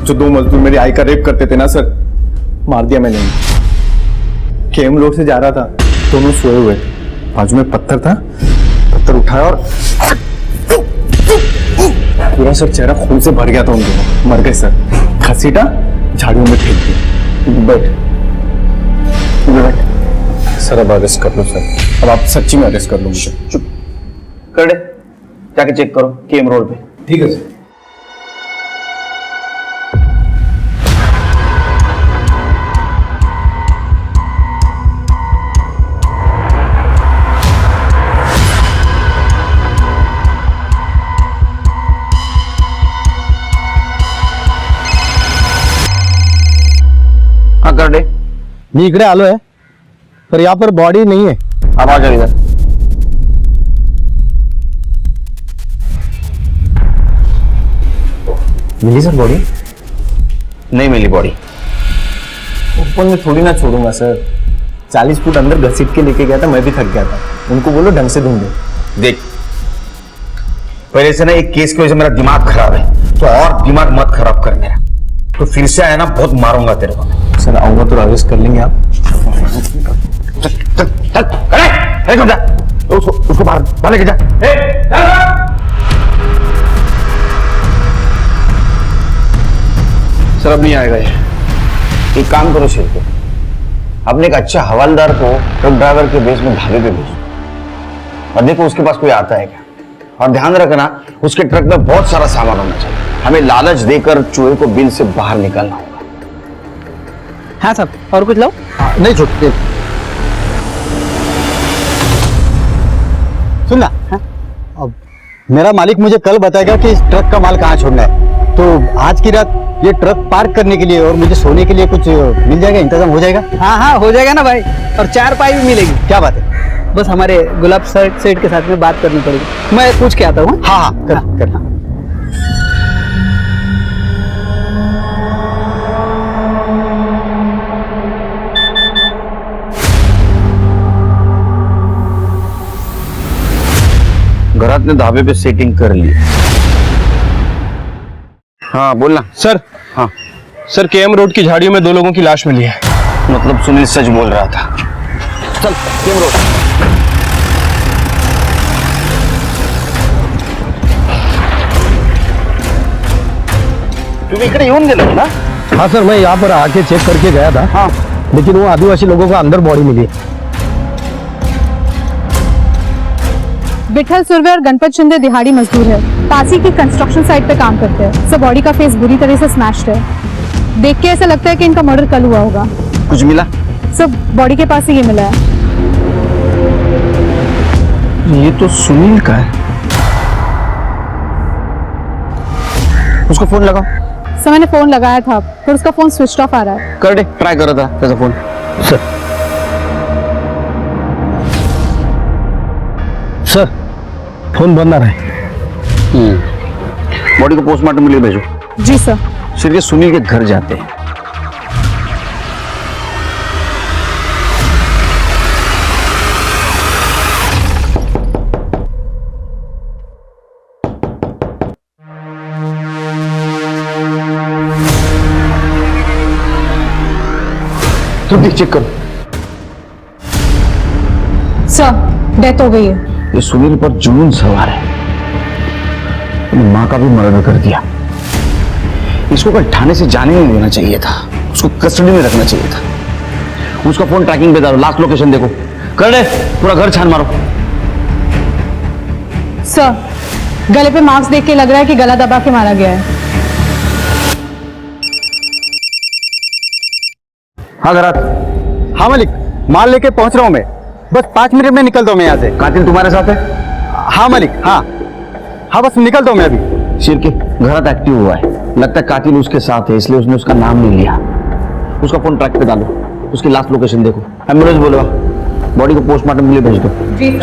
जो 2 मजदूर मेरी आई का रेप करते थे ना सर, मार दिया मैंने। केम रोड से जा रहा था, दोनों सोए हुए, बाजू में पत्थर था, पत्थर उठाया और पूरा सर चेहरा खून से भर गया था उन दोनों। मर गए सर। घसीटा, झाड़ियों में फेंक दिया। बैठ बैठ। सर अब अरेस्ट कर लो सर। अब आप सच्ची में अरेस्ट कर लो मुझे। चुप कर दे, जाके चेक करो केम रोड पे। ठीक है सर। हाँ कर दे। मी इकडे आलो आहे, पर यहाँ पर बॉडी नहीं है। अब आ जाओ इधर। मिली सर बॉडी? नहीं मिली बॉडी। ऊपर में थोड़ी ना छोड़ूंगा सर। 40 फुट अंदर घसीट के लेके गया था, मैं भी थक गया था। उनको बोलो ढंग से ढूंढो। देख, पहले से ना एक केस की वजह से मेरा दिमाग खराब है, तो और दिमाग मत खराब कर मेरा। तो फिर से आया ना, बहुत मारूंगा तेरे को। सर आऊंगा तो अरेस्ट कर लेंगे आप। उसको बाहर लेके जा। सर अब नहीं आएगा ये। एक काम करो शेर को, अपने एक अच्छा हवालदार को ट्रक ड्राइवर के बेस में ढाबे पे भेजो और देखो उसके पास कोई आता है क्या। और ध्यान रखना, उसके ट्रक में बहुत सारा सामान होना चाहिए। हमें लालच देकर चूहे को बिल से बाहर निकालना होगा। हाँ साहब, और कुछ लो? नहीं छूटते। सुनना, अब मेरा मालिक मुझे कल बताएगा कि इस ट्रक का माल कहाँ छोड़ना है, तो आज की रात ये ट्रक पार्क करने के लिए और मुझे सोने के लिए कुछ मिल जाएगा, इंतजाम हो जाएगा? हाँ हाँ हो जाएगा ना भाई, और 4 पाई भी मिलेगी। क्या बात है? बस हमारे गुलाब सेठ के साथ में बात करनी पड़ेगी, मैं पूछ के आता हूँ। हाँ हाँ करना। घरात ने ढाबे पे सेटिंग कर ली। हाँ बोलना। सर, हाँ सर केएम रोड की झाड़ियों में 2 लोगों की लाश मिली है। मतलब सुनील सच बोल रहा था। चल केम रोड। तुम्हें इकडे येऊन गेलो ना? हाँ सर, मैं यहाँ पर आके चेक करके गया था। हाँ लेकिन वो आदिवासी लोगों को अंदर बॉडी मिली। विठल सुरवे और गणपत शिंदे दिहाड़ी मजदूर है, पासी की कंस्ट्रक्शन साइट पे काम करते हैं। सब बॉडी का फेस बुरी तरह से स्मैश्ड है। देख के ऐसा लगता है कि इनका मर्डर कल हुआ होगा। कुछ मिला? सब बॉडी के पास ही ये मिला है। ये तो सुनील का है। उसको फोन लगाओ। सर मैंने फोन लगाया था पर उसका फोन स्विच ऑफ आ रहा है। कर दे, ट्राई करो था तेरा फोन। सर फोन बंद आ रहा है। बॉडी को पोस्टमार्टम के लिए भेजो। जी सर। सिर्फ सुनील के घर जाते हैं। तुम देख चेक करो। सर डेथ हो गई है। ये सुनील पर जुनून सवार है। उसने मां का भी मर्डर कर दिया। इसको कल थाने से जाने नहीं देना चाहिए था, उसको कस्टडी में रखना चाहिए था। उसका फोन ट्रैकिंग पे डालो, लास्ट लोकेशन देखो। कर दे, पूरा घर छान मारो। सर गले पे मार्क्स देख के लग रहा है कि गला दबा के मारा गया है। हाँ घरात। हाँ मालिक, माल लेके पहुंच रहा हूँ मैं, बस 5 मिनट में निकलता हूँ मैं यहाँ से। कातिल तुम्हारे साथ है? हाँ मालिक, हाँ बस निकलता हूँ मैं अभी। सिर के घरात एक्टिव हुआ है, लगता है कातिल उसके साथ है, इसलिए उसने उसका नाम नहीं लिया। उसका फोन ट्रैक पे डालो, उसकी लास्ट लोकेशन देखो। एम्बुलेंस बोलेगा, बॉडी को पोस्टमार्टम के लिए भेज दो।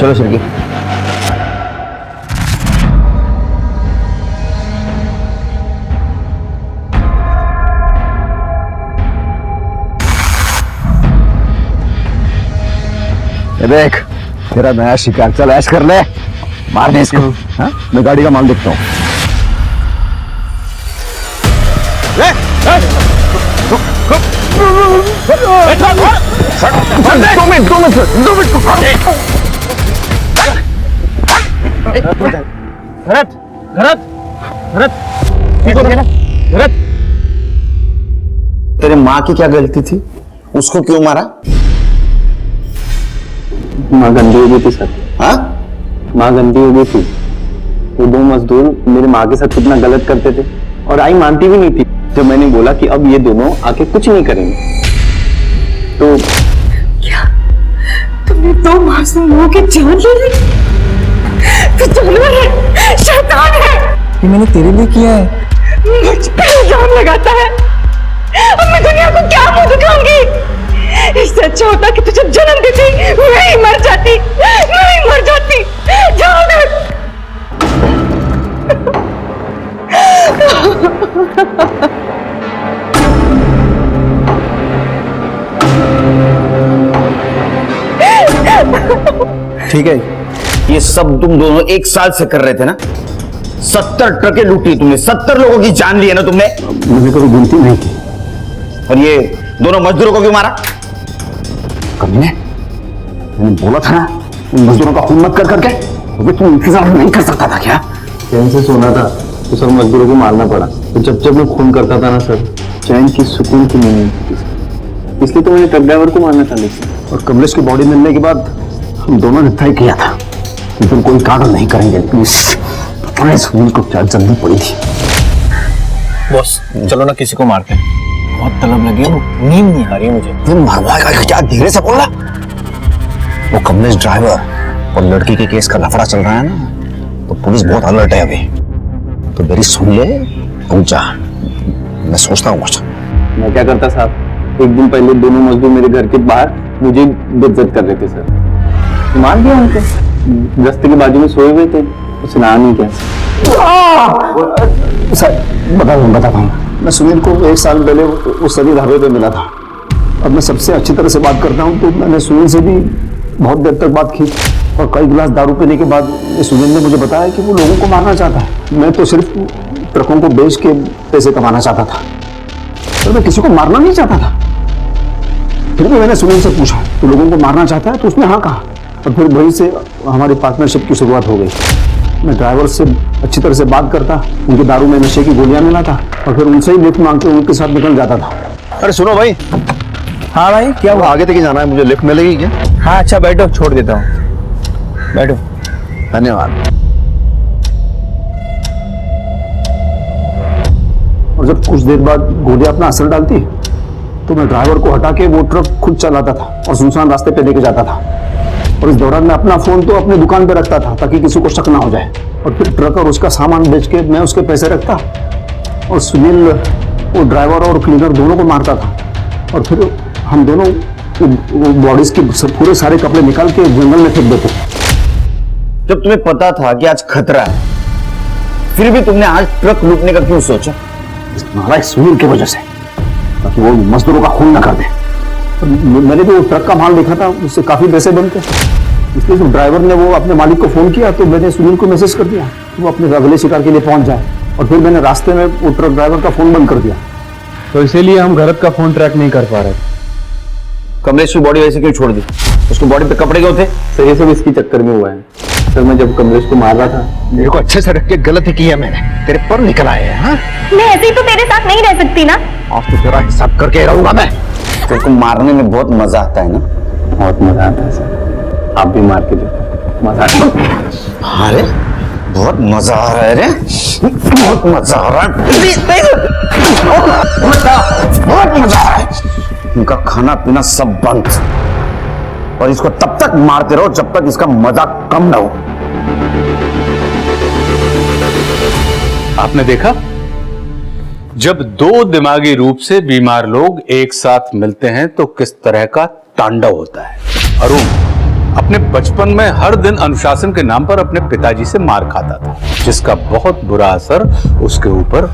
चलो सिर के। देख तेरा नया शिकार, चल ऐश कर ले, मार दे इसको। हाँ? मैं गाड़ी का माल देखता हूँ। 2 मिनट। घरात, घरात भरत, तेरे माँ की क्या गलती थी? उसको क्यों मारा? माँ गंदी हो गई थी सर। हाँ? माँ गंदी हो गई थी। वो दो मजदूर मेरी माँ के साथ कितना गलत करते थे और आई मानती भी नहीं थी। जब मैंने बोला कि अब ये दोनों आके कुछ नहीं करेंगे तो क्या तुमने दो मासूम लोगों की जान ले ली? तू जानवर है, शैतान है। ये मैंने तेरे लिए किया है। मुझ पे इल्जाम लगाता है। अब मैं दुनिया को क्या मुंह दिखाऊंगी? इससे अच्छा होता कि तुझे जन्म देती मैं ही मर जाती, मैं ही मर जाती। जाओ उधर। ठीक है, ये सब तुम दोनों एक साल से कर रहे थे ना? 70 ट्रकें लूटी तुमने, 70 लोगों की जान ली है ना तुमने? मुझे कभी गिनती नहीं की। और ये दोनों मजदूरों को क्यों मारा? कमीने, मैंने बोला था ना उन मजदूरों का खून मत कर करके, तो तुम इंतजार नहीं कर सकता था क्या? चैन से सोना था तो सब मजदूरों को मारना पड़ा। तो जब जब मैं खून करता था ना सर, चैन की सुकून की नींद नहीं थी सर। इसलिए तो मैंने ट्रक ड्राइवर को मारना था। लेकिन और कमलेश की बॉडी मिलने के बाद हम दोनों ने तय किया था कि तुम कोई कागज नहीं करेंगे। सुनील को क्या जल्दी पड़ी थी। बॉस चलो ना किसी को मारते हैं, बहुत तलब लगी है, नींद नहीं आ रही है मुझे। तुम मरवाएगा क्या? धीरे से बोलना। वो कमलेश ड्राइवर और लड़की के केस का लफड़ा चल रहा है ना, तो पुलिस बहुत अलर्ट है अभी। तो मेरी सुन ले, तुम जा, मैं सोचता हूँ कुछ। मैं क्या करता साहब, एक दिन पहले दोनों मजदूर मेरे घर के बाहर मुझे बेइज्जत कर रहे थे सर। मार दिया उनको, रास्ते के बाजू में सोए हुए थे, सुना नहीं क्या। सर बताता हूँ, मैं सुनील को एक साल पहले उस सभी ढाबे पे मिला था। अब मैं सबसे अच्छी तरह से बात करता हूँ, तो मैंने सुनील से भी बहुत देर तक बात की और कई गिलास दारू पीने के बाद सुनील ने मुझे बताया कि वो लोगों को मारना चाहता है। मैं तो सिर्फ ट्रकों को बेच के पैसे कमाना चाहता था, तो मैं किसी को मारना नहीं चाहता था। फिर भी मैंने सुनील से पूछा तो लोगों को मारना चाहता है, तो उसने हाँ कहा और फिर वहीं से हमारी पार्टनरशिप की शुरुआत हो गई। मैं ड्राइवर से अच्छी तरह से बात करता, उनके दारू में नशे की गोलियां मिलाता और फिर उनसे ही लिफ्ट मांग के उनके साथ निकल जाता था। अरे सुनो भाई। हाँ भाई क्या हुआ? आगे तक ही जाना है, मुझे लिफ्ट मिलेगी क्या? हाँ अच्छा बैठो, छोड़ देता हूँ, बैठो। धन्यवाद। और जब कुछ देर बाद गोलियां अपना असर डालती तो मैं ड्राइवर को हटा के वो ट्रक खुद चलाता था और सुनसान रास्ते पे लेके जाता था। और इस दौरान मैं अपना फोन तो अपनी दुकान पे रखता था ताकि किसी को शक ना हो जाए। और फिर ट्रक और उसका सामान बेच के मैं उसके पैसे रखता और सुनील वो ड्राइवर और क्लीनर दोनों को मारता था। और फिर हम दोनों वो बॉडीज के पूरे सारे कपड़े निकाल के जंगल में फेंक देते। जब तुम्हें पता था कि आज खतरा है, फिर भी तुमने आज ट्रक लूटने का क्यों सोचा? नालायक सुनील की वजह से, ताकि वो मजदूरों का खून न कर दे। मैंने भी वो ट्रक का माल देखा था, उससे काफी पैसे बनते, इसलिए जब ड्राइवर ने वो अपने मालिक को फोन किया तो मैंने सुनील को मैसेज कर दिया कि वो अपने अगले शिकार के लिए पहुंच जाए। और फिर मैंने रास्ते में वो ट्रक ड्राइवर का फोन बंद कर दिया। तो इसीलिए हम भरत का फोन ट्रैक नहीं कर पा रहे। कमलेश की बॉडी वैसे क्यों छोड़ दी? उसकी बॉडी पे कपड़े क्यों थे? सर ये सब इसकी चक्कर में हुआ है। सर मैं जब कमलेश को मार रहा था, मेरे को अच्छे से रख के गलती की है मैंने, तेरे पर निकल आए हैं। हाँ? मैं ऐसे ही तो तेरे साथ नहीं रह सकती ना। आज तो तेरा हिसाब करके रहूंगा मैं। तेरे को मारने में बहुत मजा आता है ना? बहुत मजा आता है सर, आप भी मार के देखो, मजा आता है। अरे बहुत मजा आ रहा है रे, बहुत मजा आ रहा है, बहुत मजा आ रहा है। इनका खाना पीना सब बंद, और इसको तब तक मारते रहो जब तक इसका मजा कम ना हो। आपने देखा, जब दो दिमागी रूप से बीमार लोग एक साथ मिलते हैं तो किस तरह का तांडव होता है। अरुण अपने बचपन में हर दिन अनुशासन के नाम पर अपने पिताजी से मार खाता था, जिसका बहुत बुरा असर उसके ऊपर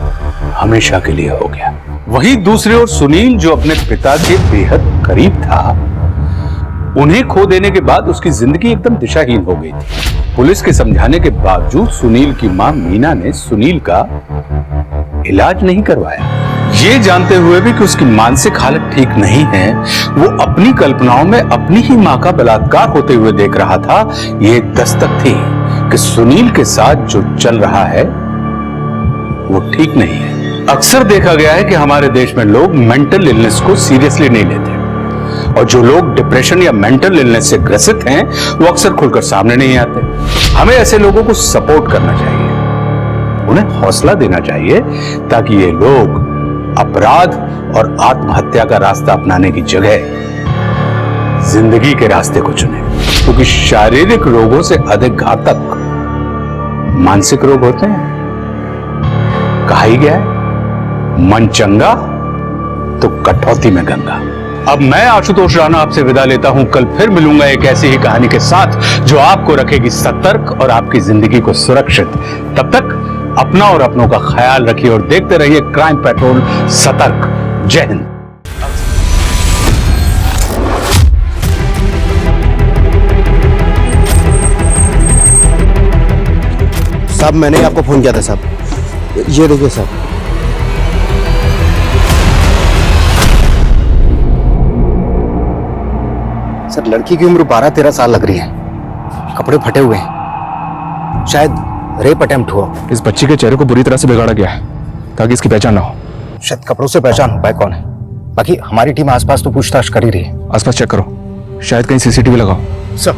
हमेशा के लिए हो गया। वहीं दूसरी ओर सुनील, जो अपने पिता के बेहद करीब था, उन्हें खो देने के बाद उसकी जिंदगी एकदम दिशाहीन हो गई थी। पुलिस के समझाने के बावजूद सुनील की मां मीना ने सुनील का इलाज नहीं करवाया। ये जानते हुए भी कि उसकी मानसिक हालत ठीक नहीं है, वो अपनी कल्पनाओं में अपनी ही मां का बलात्कार होते हुए देख रहा था। ये दस्तक थी कि सुनील के साथ जो चल रहा है वो ठीक नहीं है। अक्सर देखा गया है कि हमारे देश में लोग मेंटल इलनेस को सीरियसली नहीं लेते और जो लोग डिप्रेशन या मेंटल इलनेस से ग्रसित हैं वो अक्सर खुलकर सामने नहीं आते। हमें ऐसे लोगों को सपोर्ट करना चाहिए, उन्हें हौसला देना चाहिए ताकि ये लोग अपराध और आत्महत्या का रास्ता अपनाने की जगह जिंदगी के रास्ते को चुने, क्योंकि शारीरिक रोगों से अधिक घातक मानसिक रोग होते हैं। कहा ही गया है, मन चंगा तो कटौती में गंगा। अब मैं आशुतोष राणा आपसे विदा लेता हूं। कल फिर मिलूंगा एक ऐसी ही कहानी के साथ जो आपको रखेगी सतर्क और आपकी जिंदगी को सुरक्षित। तब तक अपना और अपनों का ख्याल रखिए और देखते रहिए क्राइम पेट्रोल सतर्क। जय हिंद। साहब मैंने आपको फोन किया था साहब, ये देखिए साहब। सर लड़की की उम्र 12-13 साल लग रही है, कपड़े फटे हुए हैं, शायद रेप अटेम्प्ट हुआ। इस बच्ची के चेहरे को बुरी तरह से बिगाड़ा गया है ताकि इसकी पहचान ना हो। शायद कपड़ों से पहचान हो पाए कौन है। बाकी हमारी टीम आसपास तो पूछताछ कर ही रही है। आसपास चेक करो, शायद कहीं सीसीटीवी लगाओ। सर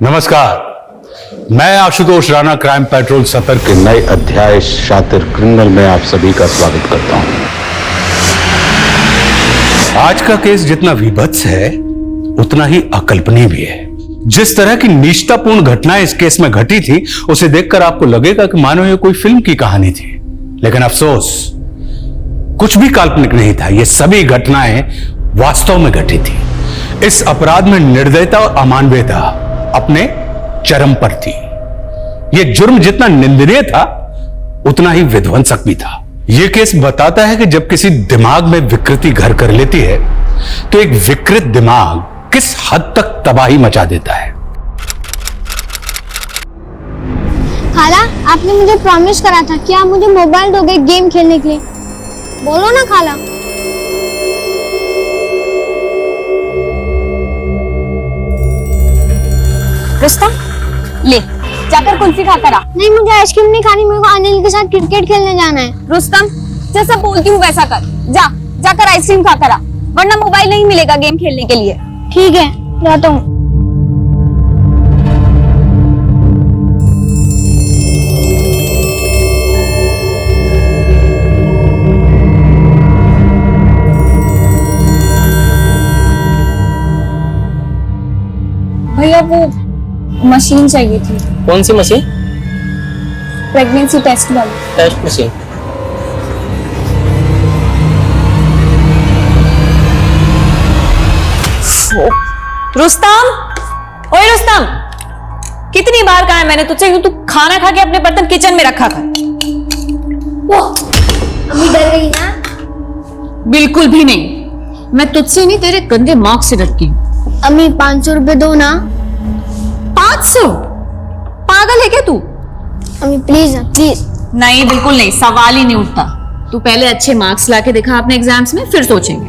नमस्कार, मैं आशुतोष राणा क्राइम पेट्रोल सतर्क के नए अध्याय शातिर क्रिमिनल में आप सभी का स्वागत करता हूं। आज का केस जितना विभत्स है उतना ही अकल्पनीय भी है। जिस तरह की निष्ठापूर्ण घटनाएं इस केस में घटी थी उसे देखकर आपको लगेगा कि मानो ये कोई फिल्म की कहानी थी, लेकिन अफसोस कुछ भी काल्पनिक नहीं था। ये सभी घटनाएं वास्तव में घटी थी। इस अपराध में निर्दयता और अमानवीयता अपने चरम पर थी। यह जुर्म जितना निंदनीय था उतना ही विध्वंसक भी था। यह केस बताता है कि जब किसी दिमाग में विकृति घर कर लेती है तो एक विकृत दिमाग किस हद तक तबाही मचा देता है। खाला, आपने मुझे प्रॉमिस करा था कि आप मुझे मोबाइल दोगे गेम खेलने के लिए। बोलो ना खाला। रुस्तम, ले जाकर कुल्फी खाकर आ। नहीं, मुझे आइसक्रीम नहीं खानी, मेरे को अनिल के साथ क्रिकेट खेलने जाना है। रुस्तम, जैसा बोलती हूँ वैसा कर। जाकर आइसक्रीम खाकर आ, वरना मोबाइल नहीं मिलेगा गेम खेलने के लिए। ठीक है, जाता हूँ। भैया वो मशीन चाहिए थी। कौन सी मशीन? प्रेगनेंसी टेस्ट वाली। Test machine. रुस्तम, ओए रुस्तम, कितनी बार कहा है मैंने तुझसे कि तू खाना खा के अपने बर्तन किचन में रखा कर। अम्मी डर गई ना? बिल्कुल भी नहीं, मैं तुझसे नहीं तेरे गंदे मार्क्स से डरती हूँ। अम्मी 500 रुपए दो ना। 500? पागल है क्या तू? अम्मी प्लीज ना, प्लीज। नहीं, बिल्कुल नहीं, सवाल ही नहीं उठता। तू पहले अच्छे मार्क्स लाके दिखा अपने एग्जाम्स में, फिर सोचेंगे।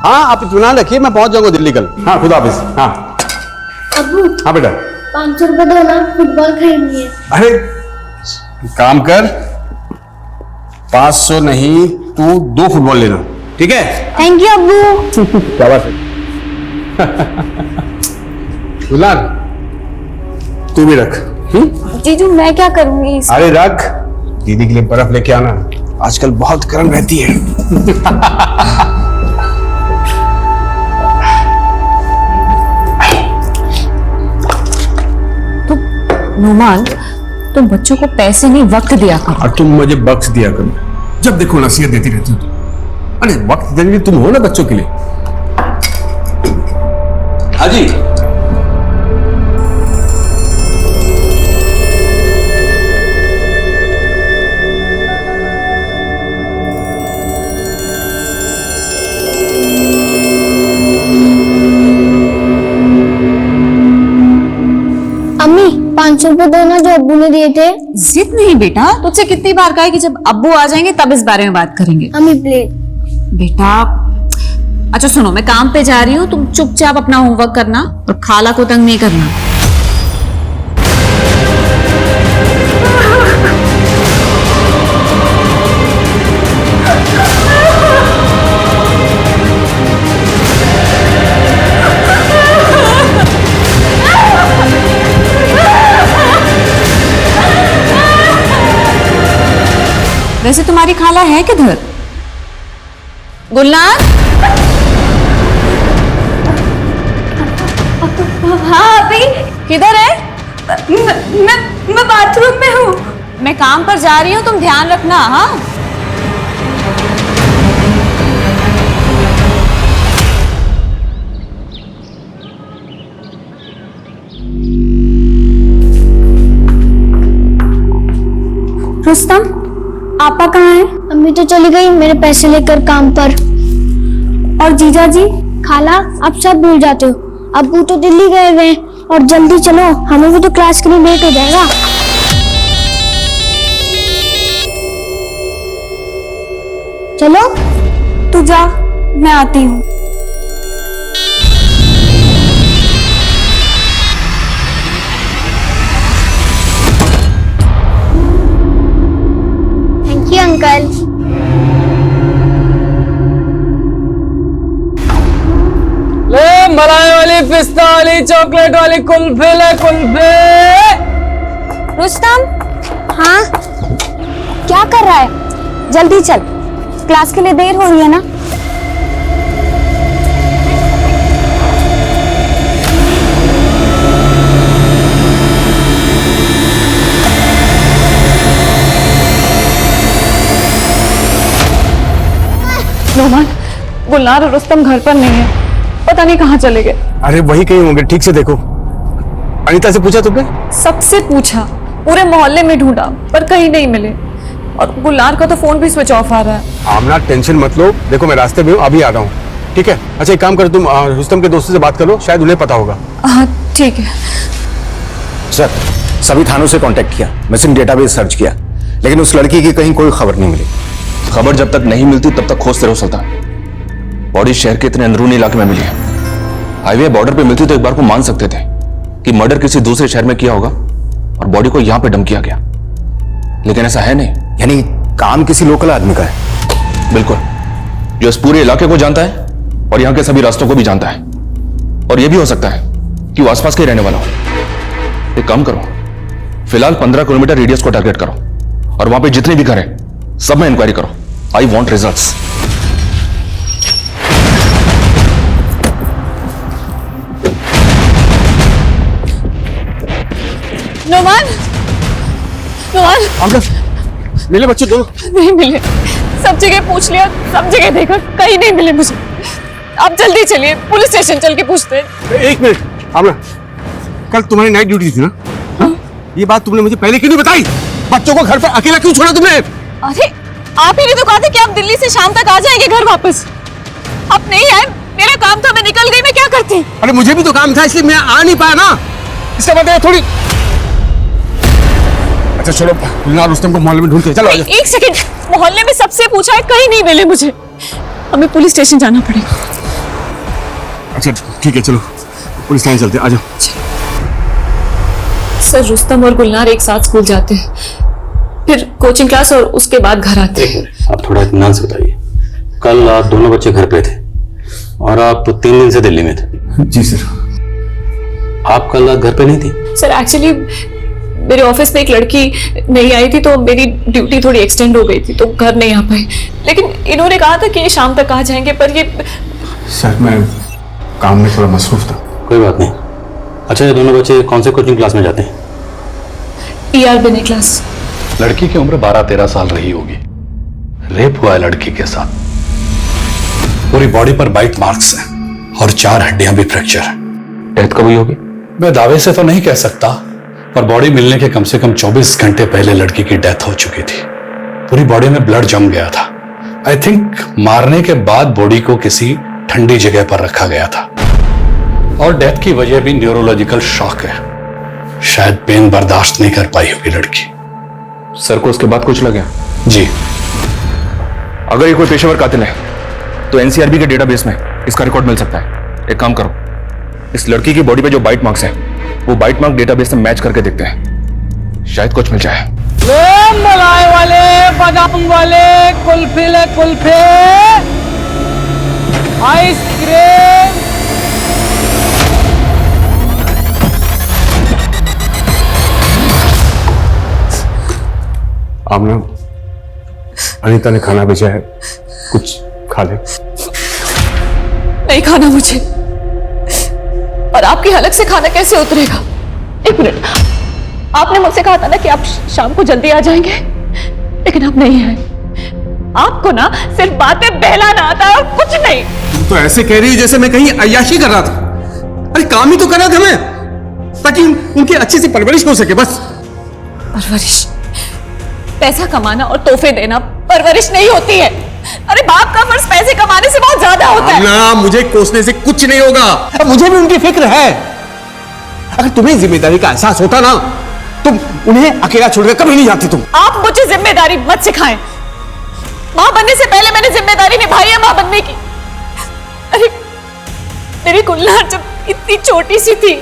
हाँ आप इत्मीनान रखिए, मैं पहुंच जाऊंगा दिल्ली कल। हाँ खुदा हाफिज। हाँ अब्बू, हाँ बेटा। 500 रुपए दो ना, फुटबॉल खरीदनी है। अरे काम कर, 500 नहीं तू 2 फुटबॉल लेना, ठीक है? थैंक यू अब्बू। क्या बात है। गुलाल तू भी रख। जीजू मैं क्या करूंगी? अरे रख, दीदी के लिए बर्फ लेके आना, आजकल बहुत गर्म रहती है। नुमान, तुम बच्चों को पैसे नहीं वक्त दिया करो। और तुम मुझे बख्श दिया करो, जब देखो नसीहत देती रहती हो। अरे वक्त देने तुम हो ना बच्चों के लिए। हाजी अम्मी 500 रुपए दो ना जो अब्बू ने दिए थे। जिद नहीं बेटा, तुझसे कितनी बार कहा है कि जब अब्बू आ जाएंगे तब इस बारे में बात करेंगे। अम्मी प्लीज। बेटा अच्छा सुनो, मैं काम पे जा रही हूँ, तुम चुपचाप अपना होमवर्क करना और खाला को तंग नहीं करना। वैसे तुम्हारी खाला है किधर? गुलनार? हाँ अभी किधर है? मैं बाथरूम में हूँ। मैं काम पर जा रही हूँ, तुम ध्यान रखना। हाँ, रुस्तम, आपा कहाँ है? अम्मी तो चली गई मेरे पैसे लेकर काम पर। और जीजा जी? खाला आप सब भूल जाते हो, अब्बू तो दिल्ली गए हुए हैं। और जल्दी चलो, हमें भी तो क्लास के लिए लेट हो जाएगा। चलो। तू जा, मैं आती हूँ। Thank you uncle. ले मलाई वाली, पिस्ता वाली, चॉकलेट वाली कुल्फी ले कुल्फी। रुस्तम, हाँ क्या कर रहा है? जल्दी चल, क्लास के लिए देर हो रही है ना। रोमान, गुलनार और रुस्तम घर पर नहीं है, पता नहीं कहाँ चले गए। अरे वही कहीं होंगे, ठीक से देखो। अनीता से पूछा तुमने? सबसे पूछा, पूरे मोहल्ले में ढूंढा, पर कहीं नहीं मिले। और गुलनार का तो फोन भी स्विच ऑफ आ रहा है। आमना टेंशन मत लो, देखो मैं रास्ते में हूँ, अभी आ रहा हूँ। ठीक है? अच्छा एक काम करो, तुम रुस्तम के दोस्तों से बात करो, शायद उन्हें पता होगा। हाँ ठीक है। सर, सभी थानों से कांटेक्ट किया, मिसिंग डेटाबेस सर्च किया, लेकिन उस लड़की की कहीं कोई खबर नहीं मिली। खबर जब तक नहीं मिलती तब तक खोजते रहो सुल्तान। बॉडी शहर के इतने अंदरूनी इलाके में मिली है। हाईवे बॉर्डर पे मिलती तो एक बार को मान सकते थे कि मर्डर किसी दूसरे शहर में किया होगा और बॉडी को यहां पे डंप किया गया, लेकिन ऐसा है नहीं। यानी काम किसी लोकल आदमी का है? बिल्कुल, जो इस पूरे इलाके को जानता है और यहाँ के सभी रास्तों को भी जानता है। और यह भी हो सकता है कि वो आसपास के रहने वाला हो। एक काम करो, फिलहाल 15 किलोमीटर रेडियस को टारगेट करो और वहां पे जितने भी घर हैं सब में इंक्वायरी करो। I want results. Noman, Noman, मिले बच्चे दो? नहीं मिले। सब जगह पूछ लिया, सब जगह देखा, कहीं नहीं मिले मुझे। आप जल्दी चलिए, पुलिस स्टेशन चल के पूछते हैं। एक मिनट आमना, कल तुम्हारी नाइट ड्यूटी थी ना? हाँ? ये बात तुमने मुझे पहले क्यों नहीं बताई? बच्चों को घर पर अकेला क्यों छोड़ा तुमने? अरे आप ही ने तो कहा था कि आप दिल्ली से शाम तक आ जाएंगे घर वापस। आप नहीं आए, मेरा काम था, मैं निकल गई, मैं क्या करती? अरे मुझे भी तो काम था, इसलिए मैं आ नहीं पाया ना। इसका मतलब थोड़ी। अच्छा चलो, गुलनार रुस्तम को मोहल्ले में ढूंढते हैं, चलो। एक सेकंड, मोहल्ले में सबसे पूछा है, कहीं नहीं मिले मुझे। हमें पुलिस स्टेशन जाना पड़ेगा। अच्छा ठीक है, चलो पुलिस थाने चलते हैं, आ जाओ। सर, रुस्तम और गुलनार एक साथ स्कूल जाते हैं, फिर कोचिंग क्लास और उसके बाद घर आते हैं। आप थोड़ा इत्मीनान से बताइए, कल आप दोनों बच्चे घर पे थे और आप 3 दिन से दिल्ली में थे। जी सर। आप कल रात घर पे नहीं थी? सर एक्चुअली मेरे ऑफिस में एक लड़की नहीं आई थी, तो मेरी ड्यूटी थोड़ी एक्सटेंड हो गई थी, तो घर नहीं आ पाई। लेकिन इन्होंने कहा था कि ये शाम तक आ जाएंगे, पर ये। सर मैं काम में थोड़ा मसरूफ था। कोई बात नहीं। अच्छा, ये दोनों बच्चे कौन से कोचिंग क्लास में जाते हैं? ER class. लड़की की उम्र 12-13 साल रही होगी। रेप हुआ है लड़की के साथ। पूरी बॉडी पर बाइट मार्क्स हैं और 4 हड्डियां भी फ्रैक्चर है। डेथ कब हुई होगी? मैं दावे से तो नहीं कह सकता, पर बॉडी मिलने के कम से कम 24 घंटे पहले लड़की की डेथ हो चुकी थी। पूरी बॉडी में ब्लड जम गया था। आई थिंक मारने के बाद बॉडी को किसी ठंडी जगह पर रखा गया था और डेथ की वजह भी न्यूरोलॉजिकल शॉक है। शायद पेन बर्दाश्त नहीं कर पाई होगी लड़की। सर को उसके बाद कुछ लगा? जी। अगर ये कोई पेशेवर कातिल है तो एनसीआरबी के डेटाबेस में इसका रिकॉर्ड मिल सकता है। एक काम करो, इस लड़की की बॉडी पे जो बाइट मार्क्स हैं वो बाइट मार्क डेटाबेस से मैच करके देखते हैं, शायद कुछ मिल जाए। मलाई वाले, बादाम वाले, कुल्फी ले कुल्फी, आइसक्रीम। आमना, अनीता ने खाना भेजा है, कुछ खा ले। नहीं खाना मुझे, और आपकी हलक से खाना कैसे उतरेगा? एक मिनट, आपने मुझसे कहा था ना कि आप शाम को जल्दी आ जाएंगे, लेकिन आप नहीं आए। आपको ना सिर्फ बातें बहलाना आता है और कुछ नहीं। तुम तो ऐसे कह रही हो जैसे मैं कहीं अय्याशी कर रहा था। अरे काम ही तो कर रहा था मैं, ताकि उनकी अच्छी सी परवरिश हो सके, बस। परवरिश? पैसा कमाना और तोहफे देना परवरिश नहीं होती है। अरे बाप का फर्ज पैसे कमाने से बहुत ज्यादा होता है। ना, मुझे कोसने से कुछ नहीं होगा। मुझे भी उनकी फिक्र है। अगर तुम्हें जिम्मेदारी का एहसास होता ना, तुम उन्हें अकेला छोड़कर कभी नहीं जाती। तुम आप मुझे जिम्मेदारी मत सिखाएं। मां बनने से पहले मैंने जिम्मेदारी निभाई है मां बनने की। अरे मेरी गुलनार जब इतनी छोटी सी थी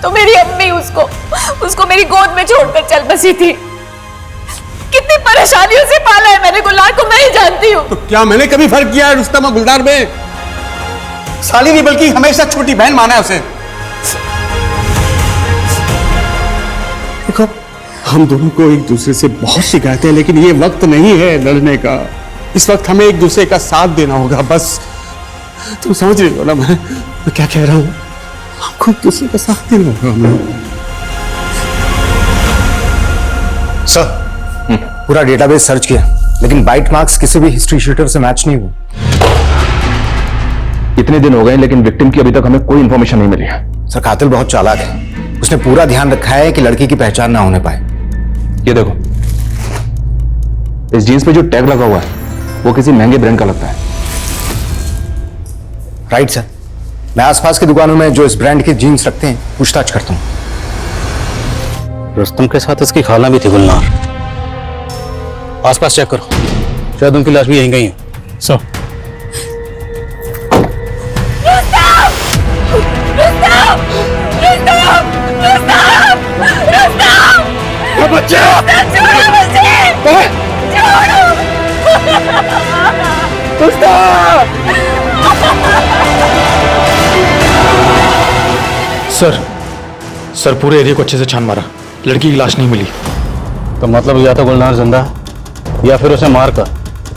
तो मेरी अम्मी उसको मेरी गोद में छोड़कर चल बसी थी। कितनी परेशानियों से पाला है मैंने गुलनार को, मैं ही जानती हूँ। तो क्या मैंने कभी फर्क किया है रुस्तम और गुलजार में? साली नहीं बल्कि हमेशा छोटी बहन माना है उसे। देखो, हम दोनों को एक दूसरे से बहुत शिकायतें हैं, लेकिन ये वक्त नहीं है लड़ने का। इस वक्त हमें एक दूसरे का साथ देना होगा, बस। तुम समझ रही हो ना मैं क्या कह रहा हूं? हमको एक दूसरे का साथ देना होगा हमें। सर, पूरा डेटाबेस सर्च किया, लेकिन बाइट मार्क्स किसी भी हिस्ट्री शीटर से मैच नहीं हुए। इतने दिन हो गए लेकिन विक्टिम की अभी तक हमें कोई इंफॉर्मेशन नहीं मिली है। सर, कातिल बहुत चालाक है। उसने पूरा ध्यान रखा है कि लड़की की पहचान ना होने पाए। ये देखो, इस जीन्स पे जो टैग लगा हुआ है वो किसी महंगे ब्रांड का लगता है। राइट सर, मैं आसपास की दुकानों में जो इस ब्रांड की जीन्स रखते हैं पूछताछ करता हूँ। रुस्तम के साथ इसकी खाला भी थी गुलनार। आसपास चेक करो, शायद उनकी लाश भी यहीं कहीं है। सर, बच्चे सर पूरे एरिया को अच्छे से छान मारा, लड़की की लाश नहीं मिली। तो मतलब या तो गुलनार जिंदा है या फिर उसे मारकर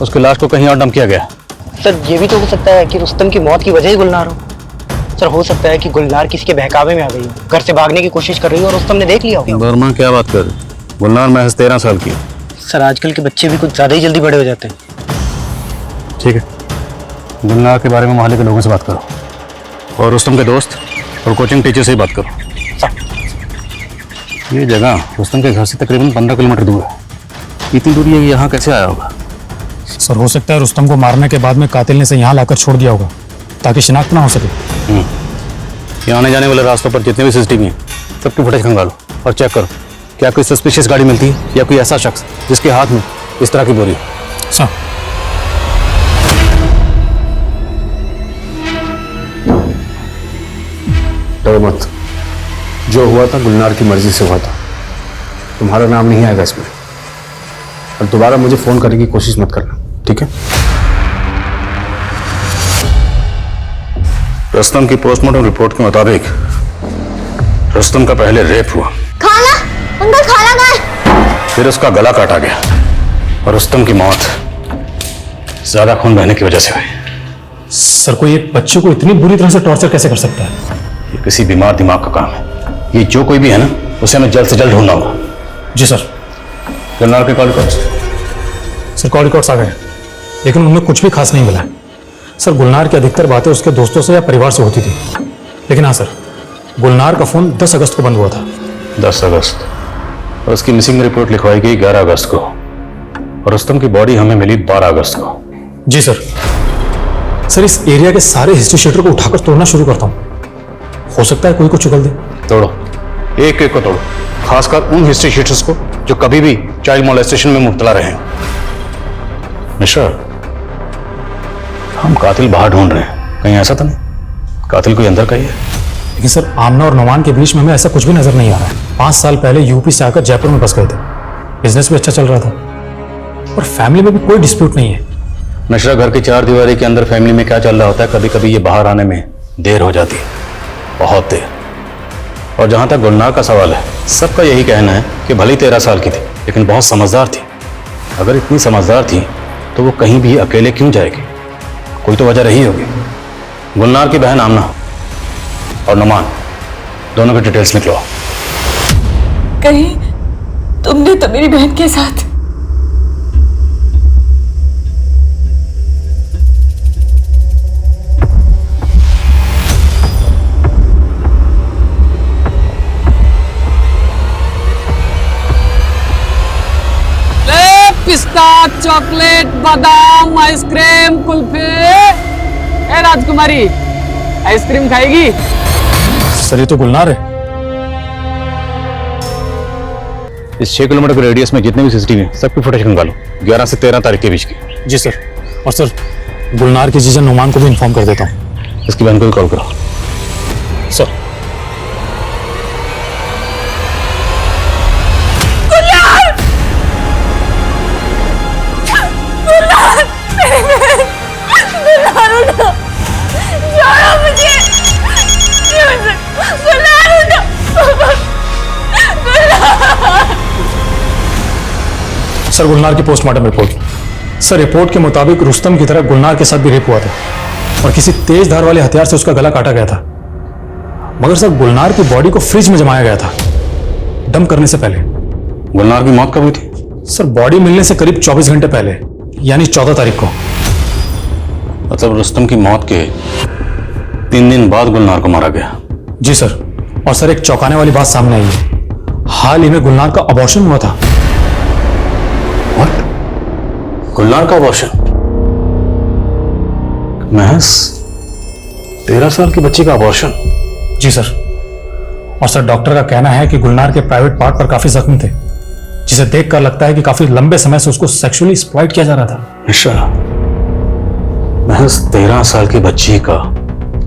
उसकी लाश को कहीं और डंप किया गया। सर, ये भी तो हो सकता है कि रुस्तम की मौत की वजह ही गुलनार हो। सर, हो सकता है कि गुलनार किसी के बहकावे में आ गई हो, घर से भागने की कोशिश कर रही हो और रुस्तम ने देख लिया होगा। वर्मा क्या बात कर, गुलनार महज 13 साल की। सर, आजकल के बच्चे भी कुछ ज्यादा ही जल्दी बड़े हो जाते हैं। ठीक है, गुलनार के बारे में मोहल्ले के लोगों से बात करो और रुस्तम के दोस्त और कोचिंग टीचर से ही बात करो। ये जगह रुस्तम के घर से तकरीबन 15 किलोमीटर दूर है। इतनी दूरी है, यहाँ कैसे आया होगा? सर, हो सकता है रुस्तम को मारने के बाद में कातिल ने इसे यहाँ लाकर छोड़ दिया होगा ताकि शिनाख्त ना हो सके। यहाँ आने जाने वाले रास्तों पर जितने भी सीसीटीवी हैं सबकी फुटेज खंगालो और चेक करो क्या कोई सस्पिशियस गाड़ी मिलती है या कोई ऐसा शख्स जिसके हाथ में इस तरह की बोरी है। सर, डरो मत, जो हुआ था गुलनार की मर्जी से हुआ था। तुम्हारा नाम नहीं आएगा इसमें, और दोबारा मुझे फोन करने की कोशिश मत करना, ठीक है? रुस्तम की पोस्टमार्टम रिपोर्ट के मुताबिक रुस्तम का पहले रेप हुआ, खाना, अंकल खाना खाए। फिर उसका गला काटा गया और रुस्तम की मौत ज्यादा खून बहने की वजह से हुई। सर, कोई एक बच्चे को इतनी बुरी तरह से टॉर्चर कैसे कर सकता है? ये किसी बीमार दिमाग का काम है। ये जो कोई भी है ना, उसे हमें जल्द से जल्द ढूंढना होगा। जी सर। गुलनार के call records? Sir, call records आ गए, लेकिन उनमें कुछ भी खास नहीं मिला है। सर, गुलनार की अधिकतर बातें उसके दोस्तों से या परिवार से होती थी, लेकिन हाँ सर, गुलनार का फोन 10 अगस्त को बंद हुआ था। 10 अगस्त, और उसकी मिसिंग रिपोर्ट लिखवाई गई 11 अगस्त को, और रुस्तम की बॉडी हमें मिली 12 अगस्त को। जी सर। सर, इस एरिया के सारे हिस्ट्री शीटर को उठाकर तोड़ना शुरू करता हूँ, हो सकता है कोई को चुगल दे। तोड़ो, एक एक को तोड़ो, खासकर उन हिस्ट्री शीटर्स को जो कभी भी चाइल्ड मोलेस्टेशन में मुब्तला रहे हैं। मिश्रा, हम कातिल बाहर ढूंढ रहे हैं, कहीं ऐसा तो नहीं कातिल कोई अंदर का ही है? लेकिन सर, आमना और नोमान के बीच में हमें ऐसा कुछ भी नजर नहीं आ रहा है। 5 साल पहले यूपी से आकर जयपुर में बस गए थे, बिजनेस भी अच्छा चल रहा था और फैमिली में भी कोई डिस्प्यूट नहीं है। मिश्रा, घर की 4 दीवारी के अंदर फैमिली में क्या चल रहा होता है, कभी कभी ये बाहर आने में देर हो जाती है, बहुत देर। और जहां तक गुलनार का सवाल है, सबका यही कहना है कि भले ही 13 साल की थी लेकिन बहुत समझदार थी। अगर इतनी समझदार थी तो वो कहीं भी अकेले क्यों जाएगी? कोई तो वजह रही होगी। गुलनार की बहन आमना और नुमान दोनों की डिटेल्स निकलो। कहीं तुमने तो मेरी बहन के साथ पिस्ता, चॉकलेट, बादाम, आइसक्रीम, कुल्फी। ए राजकुमारी, आइसक्रीम खाएगी? सर ये तो गुलनार है। इस 6 किलोमीटर के रेडियस में जितने भी सीसीटीवी हैं सबकी फुटेज निकालो, 11 से 13 तारीख के बीच की। जी सर। और सर गुलनार के जीजा नुमान को भी इन्फॉर्म कर देता हूँ। इसकी बहन को भी कॉल करो। सर सर गुलनार की पोस्टमार्टम रिपोर्ट। सर रिपोर्ट के मुताबिक रुस्तम की तरह गुलनार के साथ भी रेप हुआ था और किसी तेज धार वाले हथियार से उसका गला काटा गया था। मगर सर गुलनार की बॉडी को फ्रिज में जमाया गया था डंप करने से पहले। गुलनार की मौत कब हुई थी? सर बॉडी मिलने से करीब 24 घंटे पहले, यानी 14 तारीख को। मतलब रुस्तम की मौत के 3 दिन बाद गुलनार को मारा गया। जी सर। और सर एक चौंकाने वाली बात सामने आई है, हाल ही में गुलनार का अबॉर्शन हुआ था। गुलनार का अबॉर्शन? महज 13 साल की बच्ची का अबॉर्शन? जी सर। और सर डॉक्टर का कहना है कि गुलनार के प्राइवेट पार्ट पर काफी जख्म थे, जिसे देखकर लगता है कि काफी लंबे समय से उसको सेक्सुअली एक्सप्लॉइट किया जा रहा था। निशा, महज 13 साल की बच्ची का